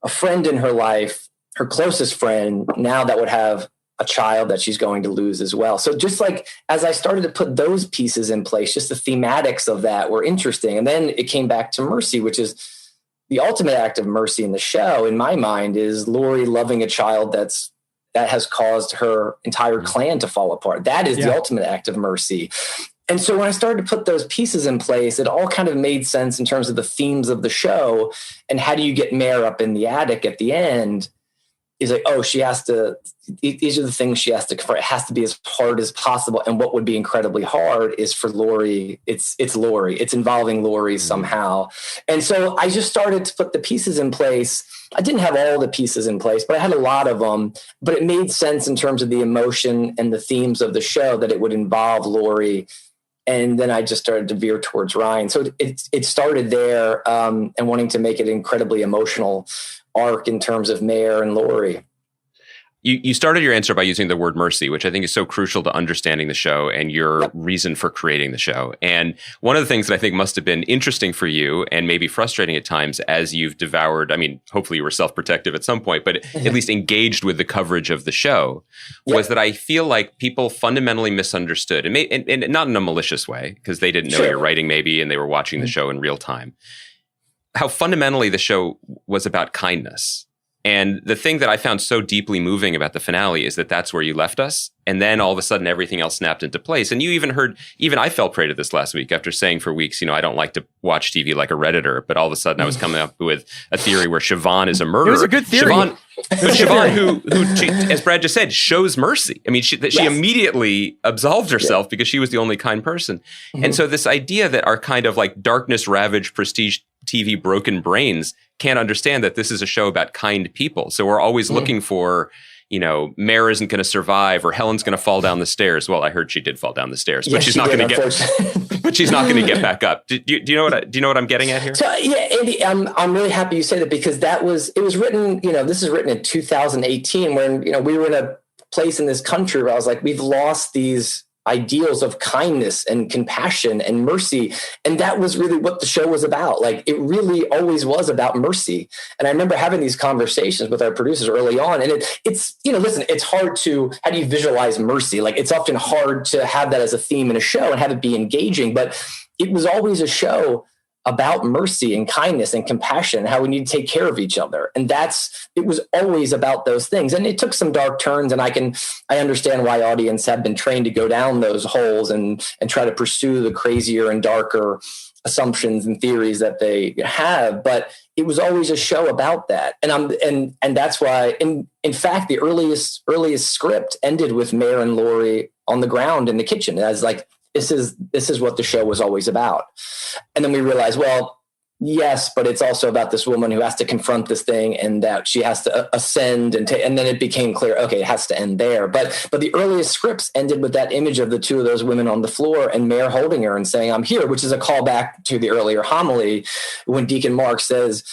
a friend in her life, her closest friend, now that would have a child that she's going to lose as well. So just as I started to put those pieces in place, just the thematics of that were interesting. And then it came back to mercy, which is the ultimate act of mercy in the show, in my mind, is Lori loving a child that has caused her entire clan to fall apart. That is the ultimate act of mercy. And so when I started to put those pieces in place, it all kind of made sense in terms of the themes of the show. And how do you get Mare up in the attic at the end? Is these are the things she has to confront. It has to be as hard as possible. And what would be incredibly hard is for Lori. It's Lori. It's involving Lori somehow. And so I just started to put the pieces in place. I didn't have all the pieces in place, but I had a lot of them. But it made sense in terms of the emotion and the themes of the show that it would involve Lori. And then I just started to veer towards Ryan. So it started there, and wanting to make it incredibly emotional arc in terms of Mare and Lori. You started your answer by using the word mercy, which I think is so crucial to understanding the show and your reason for creating the show. And one of the things that I think must have been interesting for you and maybe frustrating at times as you've devoured, I mean, hopefully you were self-protective at some point, but at least engaged with the coverage of the show, was that I feel like people fundamentally misunderstood, and not in a malicious way, because they didn't know your writing maybe, and they were watching the show in real time, how fundamentally the show was about kindness. And the thing that I found so deeply moving about the finale is that that's where you left us. And then all of a sudden, everything else snapped into place. And you even I fell prey to this last week after saying for weeks, I don't like to watch TV like a Redditor. But all of a sudden, I was coming up with a theory where Siobhan is a murderer. It was a good theory. Siobhan, who, as Brad just said, shows mercy. I mean, she immediately absolved herself because she was the only kind person. Mm-hmm. And so this idea that our kind of like darkness-ravaged prestige TV broken brains can't understand that this is a show about kind people. So we're always looking for, Mare isn't going to survive or Helen's going to fall down the stairs. Well, I heard she did fall down the stairs, but she's not going to get. But she's not going to get back up. Do you know what I'm getting at here? So Andy, I'm really happy you say that, because it was written. This is written in 2018, when we were in a place in this country where I was like, we've lost these ideals of kindness and compassion and mercy. And that was really what the show was about. Like, it really always was about mercy. And I remember having these conversations with our producers early on, and it's listen, it's hard to, how do you visualize mercy? Like, it's often hard to have that as a theme in a show and have it be engaging, but it was always a show about mercy and kindness and compassion and how we need to take care of each other. And it was always about those things. And it took some dark turns, and I understand why audience have been trained to go down those holes and try to pursue the crazier and darker assumptions and theories that they have. But it was always a show about that. And that's why, in fact, the earliest script ended with Mare and Laurie on the ground in the kitchen as like, this is what the show was always about. And then we realized, well, yes, but it's also about this woman who has to confront this thing, and that she has to ascend, and then it became clear, okay, it has to end there. But the earliest scripts ended with that image of the two of those women on the floor and Mare holding her and saying, "I'm here," which is a callback to the earlier homily when Deacon Mark says,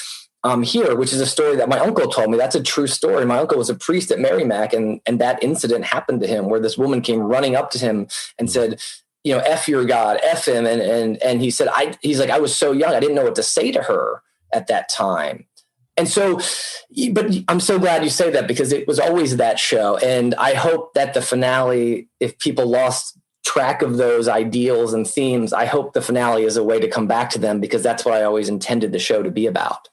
"I'm here," which is a story that my uncle told me. That's a true story. My uncle was a priest at Merrimack, and that incident happened to him where this woman came running up to him and said, F your God, F him. And he said, he's like, I was so young, I didn't know what to say to her at that time. And so, but I'm so glad you say that, because it was always that show. And I hope that the finale, if people lost track of those ideals and themes, I hope the finale is a way to come back to them, because that's what I always intended the show to be about.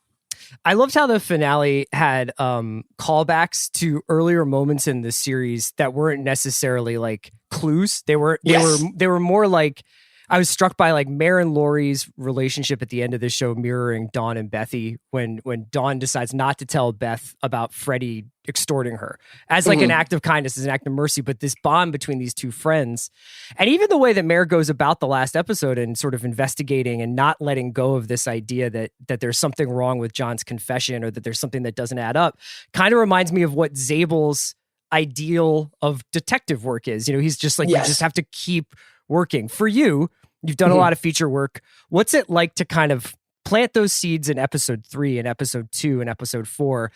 I loved how the finale had callbacks to earlier moments in the series that weren't necessarily like clues. They were more like, I was struck by like Mare and Laurie's relationship at the end of the show mirroring Dawn and Bethy when Dawn decides not to tell Beth about Freddie extorting her as like an act of kindness, as an act of mercy, but this bond between these two friends. And even the way that Mare goes about the last episode and sort of investigating and not letting go of this idea that there's something wrong with John's confession, or that there's something that doesn't add up, kind of reminds me of what Zabel's ideal of detective work is. He's just like, you just have to keep working. For you've done a lot of feature work. What's it like to kind of plant those seeds in episode 3 and episode 2 and episode 4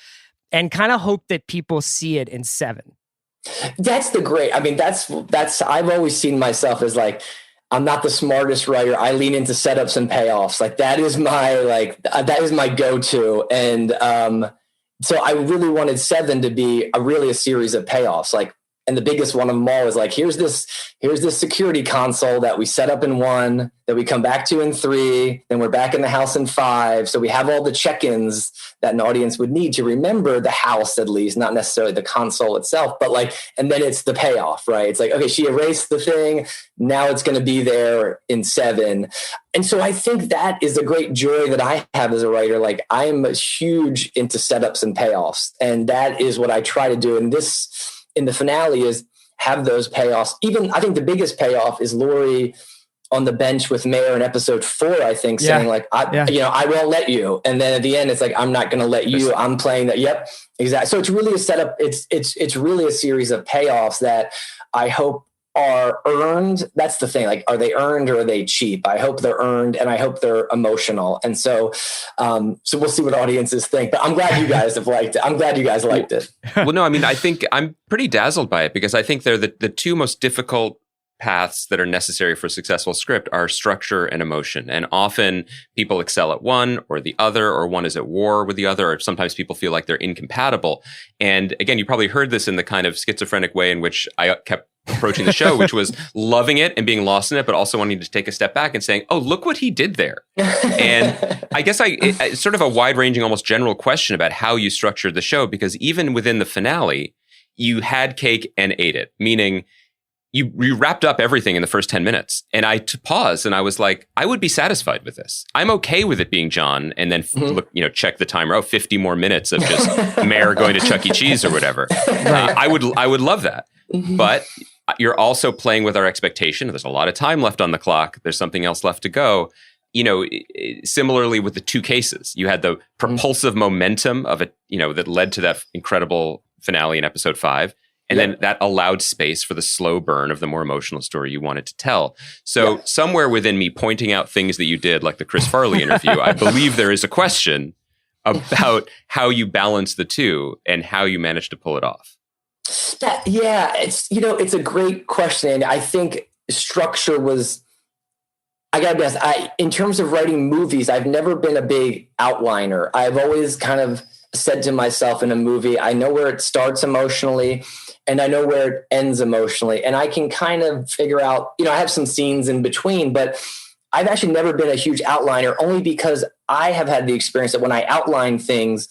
and kind of hope that people see it in 7? That's I've always seen myself as like, I'm not the smartest writer. I lean into setups and payoffs. Like that is my go-to. And so I really wanted 7 to be a series of payoffs. Like, and the biggest one of them all is like, here's this security console that we set up in 1, that we come back to in 3, then we're back in the house in 5. So we have all the check-ins that an audience would need to remember the house, at least, not necessarily the console itself, but like, and then it's the payoff, right? It's like, okay, she erased the thing. Now it's going to be there in 7. And so I think that is a great joy that I have as a writer. Like, I am huge into setups and payoffs. And that is what I try to do. And in the finale is have those payoffs. Even I think the biggest payoff is Laurie on the bench with Mare in episode 4, I think, saying like, I won't let you. And then at the end, it's like, I'm not going to let you. I'm playing that. Yep, exactly. So it's really a setup. It's really a series of payoffs that I hope are earned. That's the thing. Like, are they earned or are they cheap? I hope they're earned, and I hope they're emotional. And so we'll see what audiences think, but I'm glad you guys have liked it. I'm glad you guys liked it. Well, no, I mean, I think I'm pretty dazzled by it because I think they're the two most difficult paths that are necessary for a successful script are structure and emotion. And often people excel at one or the other, or one is at war with the other, or sometimes people feel like they're incompatible. And again, you probably heard this in the kind of schizophrenic way in which I kept approaching the show, which was loving it and being lost in it, but also wanting to take a step back and saying, oh, look what he did there. And I guess it's sort of a wide-ranging, almost general question about how you structured the show, because even within the finale, you had cake and ate it, meaning you wrapped up everything in the first 10 minutes. And I paused and I was like, I would be satisfied with this. I'm okay with it being John. And then look, check the timer. Oh, 50 more minutes of just Mare going to Chuck E. Cheese or whatever. I would love that. But you're also playing with our expectation. There's a lot of time left on the clock. There's something else left to go. Similarly with the two cases, you had the propulsive momentum of it, that led to that incredible finale in episode 5. And then that allowed space for the slow burn of the more emotional story you wanted to tell. So somewhere within me pointing out things that you did, like the Chris Farley interview, I believe there is a question about how you balance the two and how you managed to pull it off. It's a great question. And I think structure was, I gotta be honest, in terms of writing movies, I've never been a big outliner. I've always kind of said to myself in a movie, I know where it starts emotionally and I know where it ends emotionally. And I can kind of figure out, I have some scenes in between, but I've actually never been a huge outliner, only because I have had the experience that when I outline things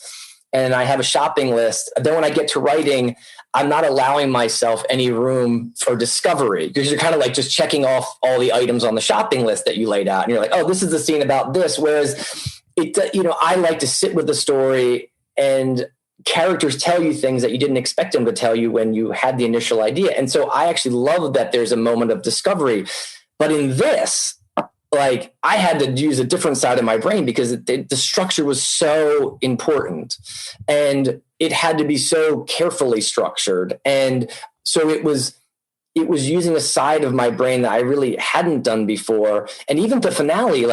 and I have a shopping list, then when I get to writing, I'm not allowing myself any room for discovery, because you're kind of like just checking off all the items on the shopping list that you laid out. And you're like, oh, this is the scene about this. Whereas I like to sit with the story and characters tell you things that you didn't expect them to tell you when you had the initial idea. And so I actually love that there's a moment of discovery. But in this, like, I had to use a different side of my brain because the structure was so important and it had to be so carefully structured. And so it was using a side of my brain that I really hadn't done before. And even the finale,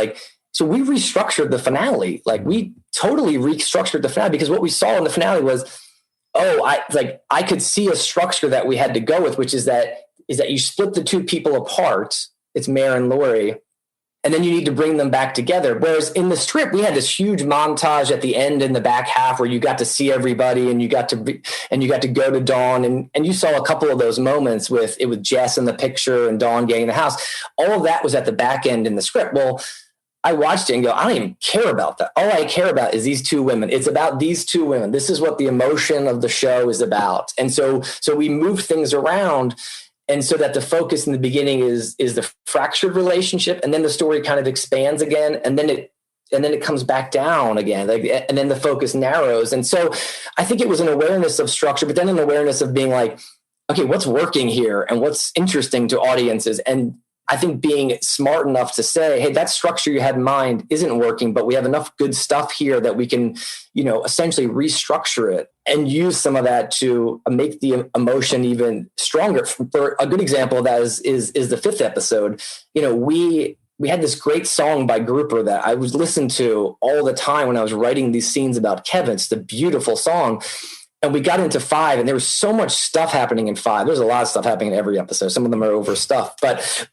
so we restructured the finale. Like, we totally restructured the finale, because what we saw in the finale was, I could see a structure that we had to go with, which is that you split the two people apart. It's Mare and Laurie. And then you need to bring them back together. Whereas in the strip, we had this huge montage at the end in the back half where you got to see everybody and you got to go to Dawn. And you saw a couple of those moments with Jess in the picture and Dawn getting in the house. All of that was at the back end in the script. Well, I watched it and go, I don't even care about that. All I care about is these two women. It's about these two women. This is what the emotion of the show is about. And so we moved things around. And so that the focus in the beginning is the fractured relationship, and then the story kind of expands again, and then it comes back down again, and then the focus narrows. And so I think it was an awareness of structure, but then an awareness of being like, okay, what's working here and what's interesting to audiences. And I think being smart enough to say, hey, that structure you had in mind isn't working, but we have enough good stuff here that we can, essentially restructure it and use some of that to make the emotion even stronger. For a good example of that is the 5th episode. We had this great song by Grouper that I was listening to all the time when I was writing these scenes about Kevin. It's a beautiful song. And we got into 5, and there was so much stuff happening in 5. There's a lot of stuff happening in every episode. Some of them are over stuff, but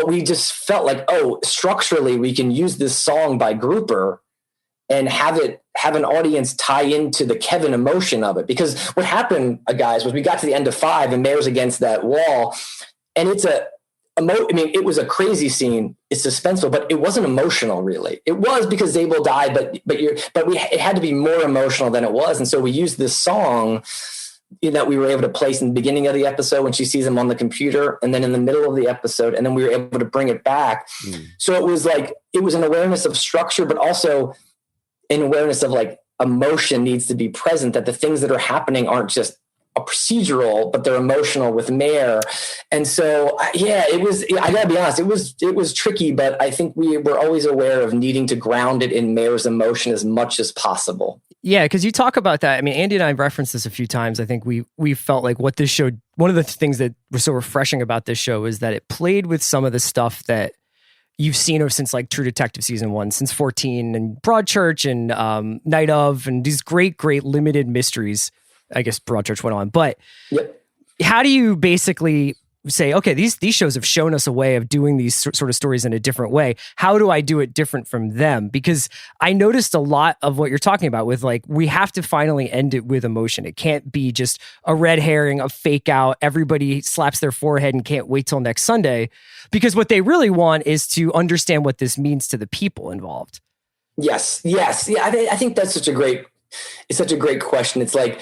we just felt like, structurally we can use this song by Grouper and have an audience tie into the Kevin emotion of it. Because what happened, guys, was we got to the end of 5 and Mare's against that wall, and it was a crazy scene. It's suspenseful, but it wasn't emotional, really. It was because Zabel died, but it had to be more emotional than it was. And so we used this song that we were able to place in the beginning of the episode when she sees him on the computer, and then in the middle of the episode, and then we were able to bring it back. So it was an awareness of structure, but also an awareness of emotion needs to be present, that the things that are happening aren't just a procedural, but they're emotional with Mare. And so, I gotta be honest, it was tricky, but I think we were always aware of needing to ground it in Mare's emotion as much as possible. Yeah, because you talk about that. I mean, Andy and I have referenced this a few times. I think we felt like what this show, one of the things that was so refreshing about this show is that it played with some of the stuff that you've seen since like True Detective season 1, since 14 and Broadchurch and Night Of and these great limited mysteries. I guess Broadchurch went on, but how do you basically say, okay, these shows have shown us a way of doing these sort of stories in a different way. How do I do it different from them? Because I noticed a lot of what you're talking about with like, we have to finally end it with emotion. It can't be just a red herring, a fake out. Everybody slaps their forehead and can't wait till next Sunday, because what they really want is to understand what this means to the people involved. Yes. Yeah. I think that's such a great question. It's like,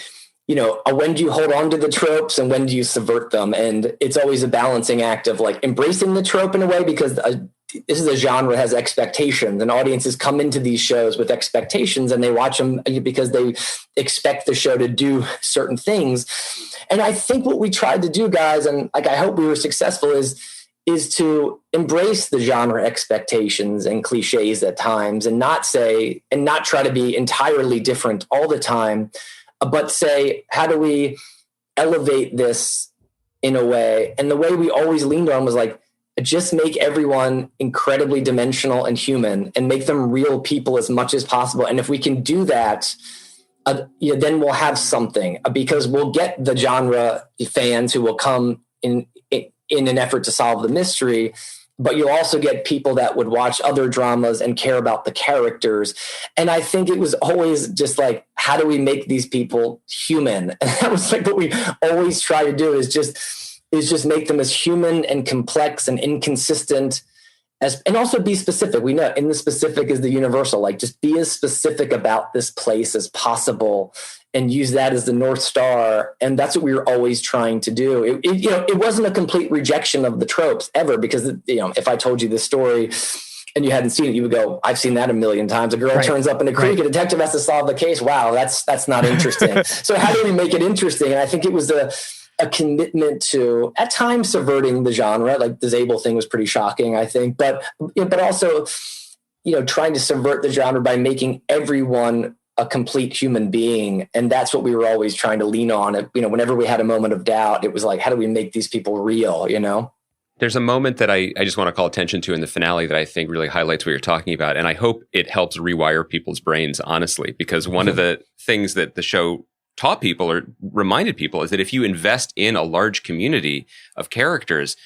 when do you hold on to the tropes and when do you subvert them? And it's always a balancing act of like embracing the trope in a way, because this is a genre that has expectations, and audiences come into these shows with expectations and they watch them because they expect the show to do certain things. And I think what we tried to do, guys, and like, I hope we were successful, is to embrace the genre expectations and cliches at times and not try to be entirely different all the time, but say, how do we elevate this in a way? And the way we always leaned on was like, just make everyone incredibly dimensional and human and make them real people as much as possible. And if we can do that, then we'll have something, because we'll get the genre fans who will come in an effort to solve the mystery, but you'll also get people that would watch other dramas and care about the characters. And I think it was always just like, how do we make these people human? And that was like what we always try to do, is just make them as human and complex and inconsistent and also be specific. We know in the specific is the universal, like just be as specific about this place as possible and use that as the North Star. And that's what we were always trying to do. It wasn't a complete rejection of the tropes ever, because, if I told you this story and you hadn't seen it, you would go, I've seen that a million times. A girl turns up in a creek, a detective has to solve the case. Wow, that's not interesting. So how do we make it interesting? And I think it was a commitment to, at times, subverting the genre. Like the Zabel thing was pretty shocking, I think, but also, trying to subvert the genre by making everyone a complete human being. And that's what we were always trying to lean on. Whenever we had a moment of doubt, it was like, how do we make these people real, There's a moment that I just want to call attention to in the finale that I think really highlights what you're talking about. And I hope it helps rewire people's brains, honestly, because one of the things that the show taught people or reminded people is that if you invest in a large community of characters,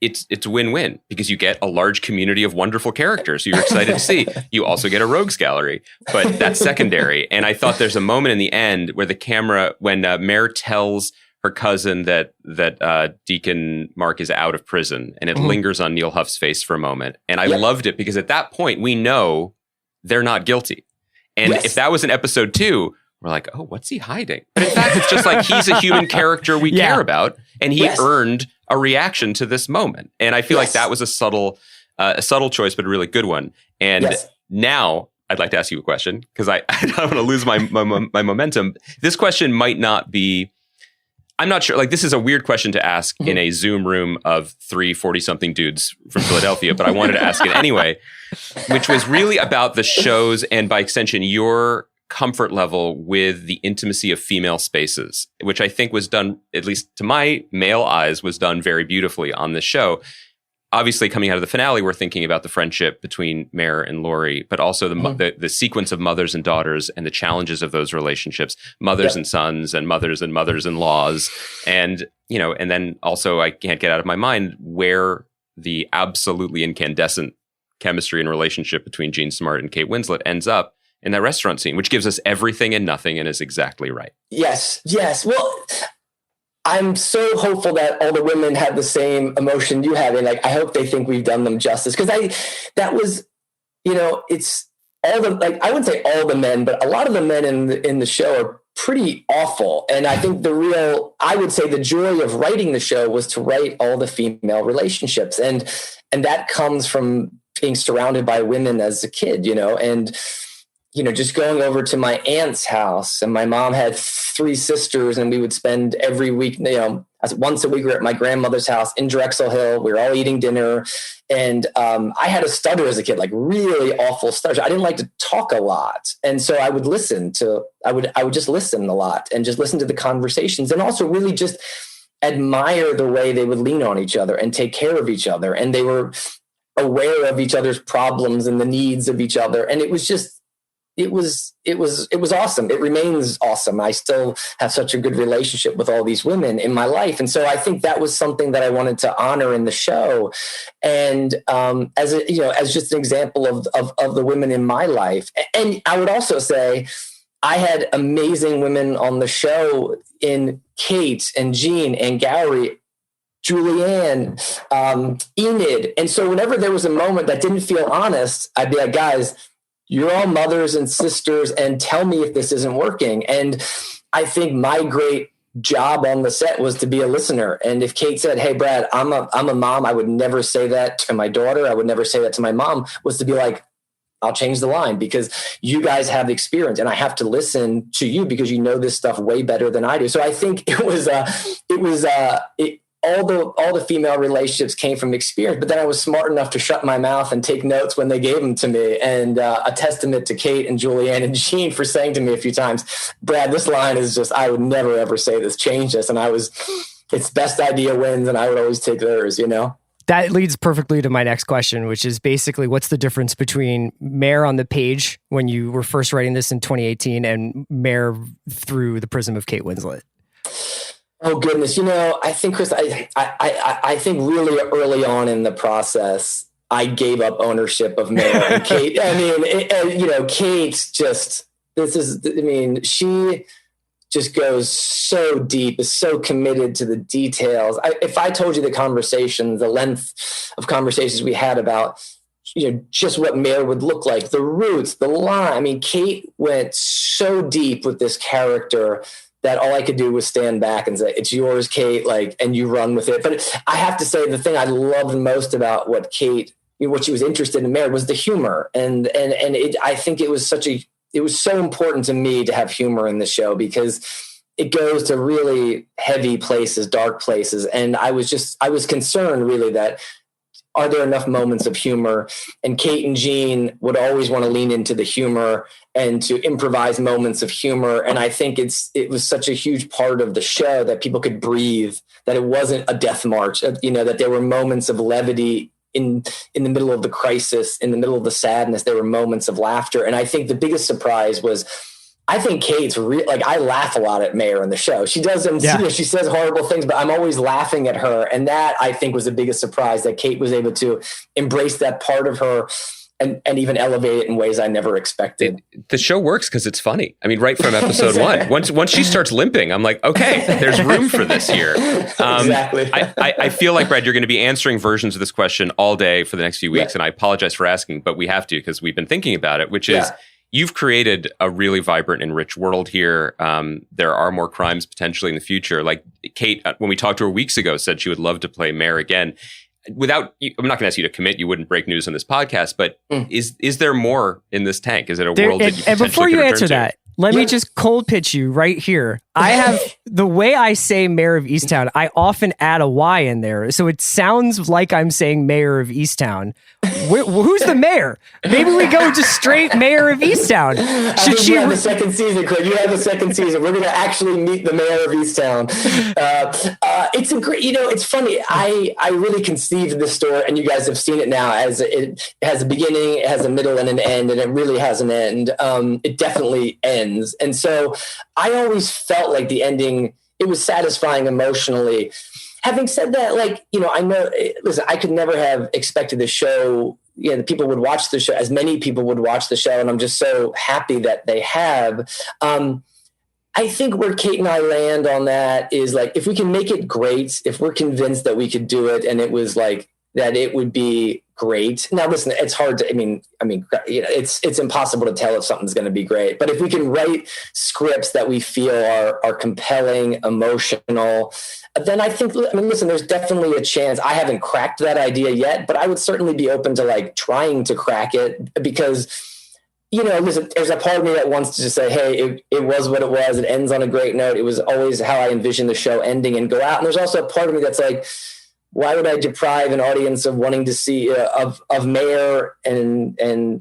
it's win-win, because you get a large community of wonderful characters who you're excited to see. You also get a rogues gallery, but that's secondary. And I thought there's a moment in the end where the camera, when Mare tells her cousin that Deacon Mark is out of prison, and it lingers on Neil Huff's face for a moment. And I loved it, because at that point we know they're not guilty. And if that was in episode 2, we're like, oh, what's he hiding? But in fact, it's just like, he's a human character we care about, and he earned a reaction to this moment. And I feel like that was a subtle choice, but a really good one. And now I'd like to ask you a question, because I don't want to lose my momentum. This question might not be, I'm not sure. Like, this is a weird question to ask in a Zoom room of 3 40-something dudes from Philadelphia, but I wanted to ask it anyway, which was really about the shows and, by extension, your comfort level with the intimacy of female spaces, which I think was done, at least to my male eyes, was done very beautifully on this show. Obviously, coming out of the finale, we're thinking about the friendship between Mare and Laurie, but also the sequence of mothers and daughters and the challenges of those relationships, mothers and sons, and mothers-in-laws. And, and then also, I can't get out of my mind where the absolutely incandescent chemistry and relationship between Jean Smart and Kate Winslet ends up in that restaurant scene, which gives us everything and nothing and is exactly right. Yes. Well, I'm so hopeful that all the women have the same emotion you have. And like, I hope they think we've done them justice. Cause that was, it's all the, like, I wouldn't say all the men, but a lot of the men in the show are pretty awful. And I think I would say the joy of writing the show was to write all the female relationships. And that comes from being surrounded by women as a kid, and, just going over to my aunt's house, and my mom had 3 sisters, and we would spend every week, once a week we were at my grandmother's house in Drexel Hill. We were all eating dinner. And I had a stutter as a kid, like really awful stutter. I didn't like to talk a lot. And so I would I would just listen a lot and just listen to the conversations, and also really just admire the way they would lean on each other and take care of each other. And they were aware of each other's problems and the needs of each other. And it was awesome. It remains awesome. I still have such a good relationship with all these women in my life. And so I think that was something that I wanted to honor in the show. And as just an example of the women in my life. And I would also say I had amazing women on the show in Kate and Jean and Gowrie, Julianne, Enid. And so whenever there was a moment that didn't feel honest, I'd be like, guys, you're all mothers and sisters, and tell me if this isn't working. And I think my great job on the set was to be a listener. And if Kate said, hey, Brad, I'm a mom, I would never say that to my daughter, I would never say that to my mom, was to be like, I'll change the line because you guys have the experience and I have to listen to you because you know this stuff way better than I do. So I think all the female relationships came from experience, but then I was smart enough to shut my mouth and take notes when they gave them to me. And a testament to Kate and Julianne and Jean for saying to me a few times, Brad, this line is just, I would never, ever say this, change this. And it's best idea wins. And I would always take theirs, you know? That leads perfectly to my next question, which is basically what's the difference between Mare on the page when you were first writing this in 2018 and Mare through the prism of Kate Winslet? Oh goodness. I think, Chris, I think really early on in the process, I gave up ownership of Mare and Kate. I mean, Kate she just goes so deep, is so committed to the details. If I told you the length of conversations we had about, just what Mare would look like, the roots, the line. I mean, Kate went so deep with this character that all I could do was stand back and say, it's yours, Kate, and you run with it. But I have to say, the thing I loved most about what she was interested in Mare was the humor. And I think it was so important to me to have humor in the show because it goes to really heavy places, dark places. And I was concerned really that, are there enough moments of humor? And Kate and Jean would always want to lean into the humor and to improvise moments of humor. And I think it was such a huge part of the show that people could breathe, that it wasn't a death march, that there were moments of levity in the middle of the crisis, in the middle of the sadness, there were moments of laughter. And I think the biggest surprise was, I think Kate's I laugh a lot at Mare in the show. She does them, she says horrible things, but I'm always laughing at her. And that I think was the biggest surprise, that Kate was able to embrace that part of her and even elevate it in ways I never expected. The show works because it's funny. I mean, right from episode one, once she starts limping, I'm like, okay, there's room for this here. Exactly. I feel like, Brad, you're going to be answering versions of this question all day for the next few weeks. And I apologize for asking, but we have to, because we've been thinking about it, which is, you've created a really vibrant and rich world here. There are more crimes potentially in the future. Like Kate, when we talked to her weeks ago, said she would love to play Mare again. I'm not going to ask you to commit. You wouldn't break news on this podcast, but is there more in this tank? Is it a world that you potentially and before you answer that, let me just cold pitch you right here. I have the way I say Mare of Easttown, I often add a Y in there. So it sounds like I'm saying Mayor of Easttown. Who's the mayor? Maybe we go just straight Mare of Easttown. You have the second season, Craig. You have the second season. We're going to actually meet the Mare of Easttown. It's a great, it's funny. I really conceived this story, and you guys have seen it now, as it has a beginning, it has a middle and an end, and it really has an end. It definitely ends. And so I always felt like the ending, it was satisfying emotionally. Having said that, I know, listen, I could never have expected the show, that people would watch the show, as many people would watch the show. And I'm just so happy that they have. I think where Kate and I land on that is if we can make it great, if we're convinced that we could do it, and it was that it would be great. Now, listen, it's hard to, it's impossible to tell if something's going to be great, but if we can write scripts that we feel are compelling, emotional, then I think, listen, there's definitely a chance. I haven't cracked that idea yet, but I would certainly be open to trying to crack it, because listen, there's a part of me that wants to just say, hey, it was what it was. It ends on a great note. It was always how I envisioned the show ending, and go out. And there's also a part of me that's like, why would I deprive an audience of wanting to see of Mare and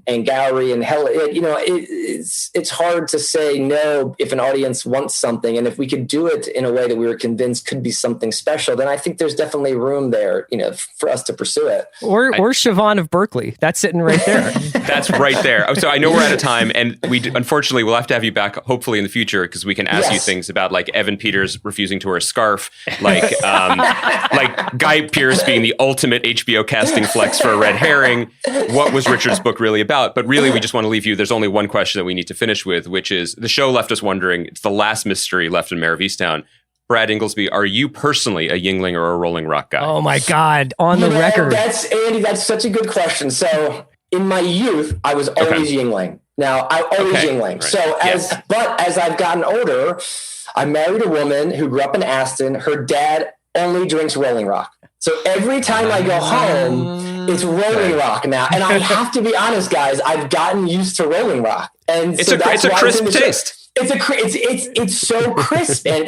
Gowrie and Hell? It's hard to say no if an audience wants something, and if we could do it in a way that we were convinced could be something special, then I think there's definitely room there, for us to pursue it. Or Siobhan of Berkeley, that's sitting right there. That's right there. So I know we're out of time, and unfortunately we'll have to have you back hopefully in the future, because we can ask you things about like Evan Peters refusing to wear a scarf, like Guy Pearce being the ultimate HBO casting flex for a red herring. What was Richard's book really about? But really, we just want to leave you. There's only one question that we need to finish with, which is the show left us wondering. It's the last mystery left in Mare of Easttown. Brad Ingelsby, are you personally a Yingling or a Rolling Rock guy? Oh my God, on the record. Andy, that's such a good question. So in my youth, I was always Yingling. Now I always Yingling. Right. So as I've gotten older, I married a woman who grew up in Aston. Her dad only drinks Rolling Rock. So every time I go home, it's Rolling Rock now. And I have to be honest, guys, I've gotten used to Rolling Rock. And it's a crisp taste. It's so crisp, and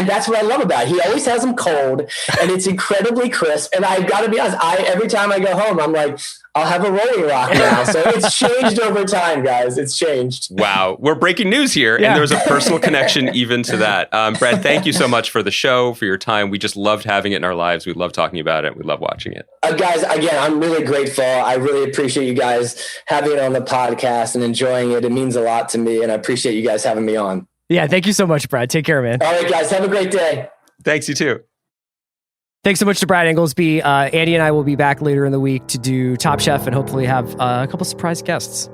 that's what I love about it. He always has them cold, and it's incredibly crisp. And I've got to be honest, every time I go home, I'm like, I'll have a Rolling Rock now. So it's changed over time, guys. It's changed. Wow. We're breaking news here. And there's a personal connection even to that. Brad, thank you so much for the show, for your time. We just loved having it in our lives. We love talking about it. We love watching it. Guys, again, I'm really grateful. I really appreciate you guys having it on the podcast and enjoying it. It means a lot to me, and I appreciate you guys having me on. Yeah, thank you so much, Brad. Take care, man. All right, guys. Have a great day. Thanks, you too. Thanks so much to Brad Ingelsby. Andy and I will be back later in the week to do Top Chef and hopefully have a couple surprise guests.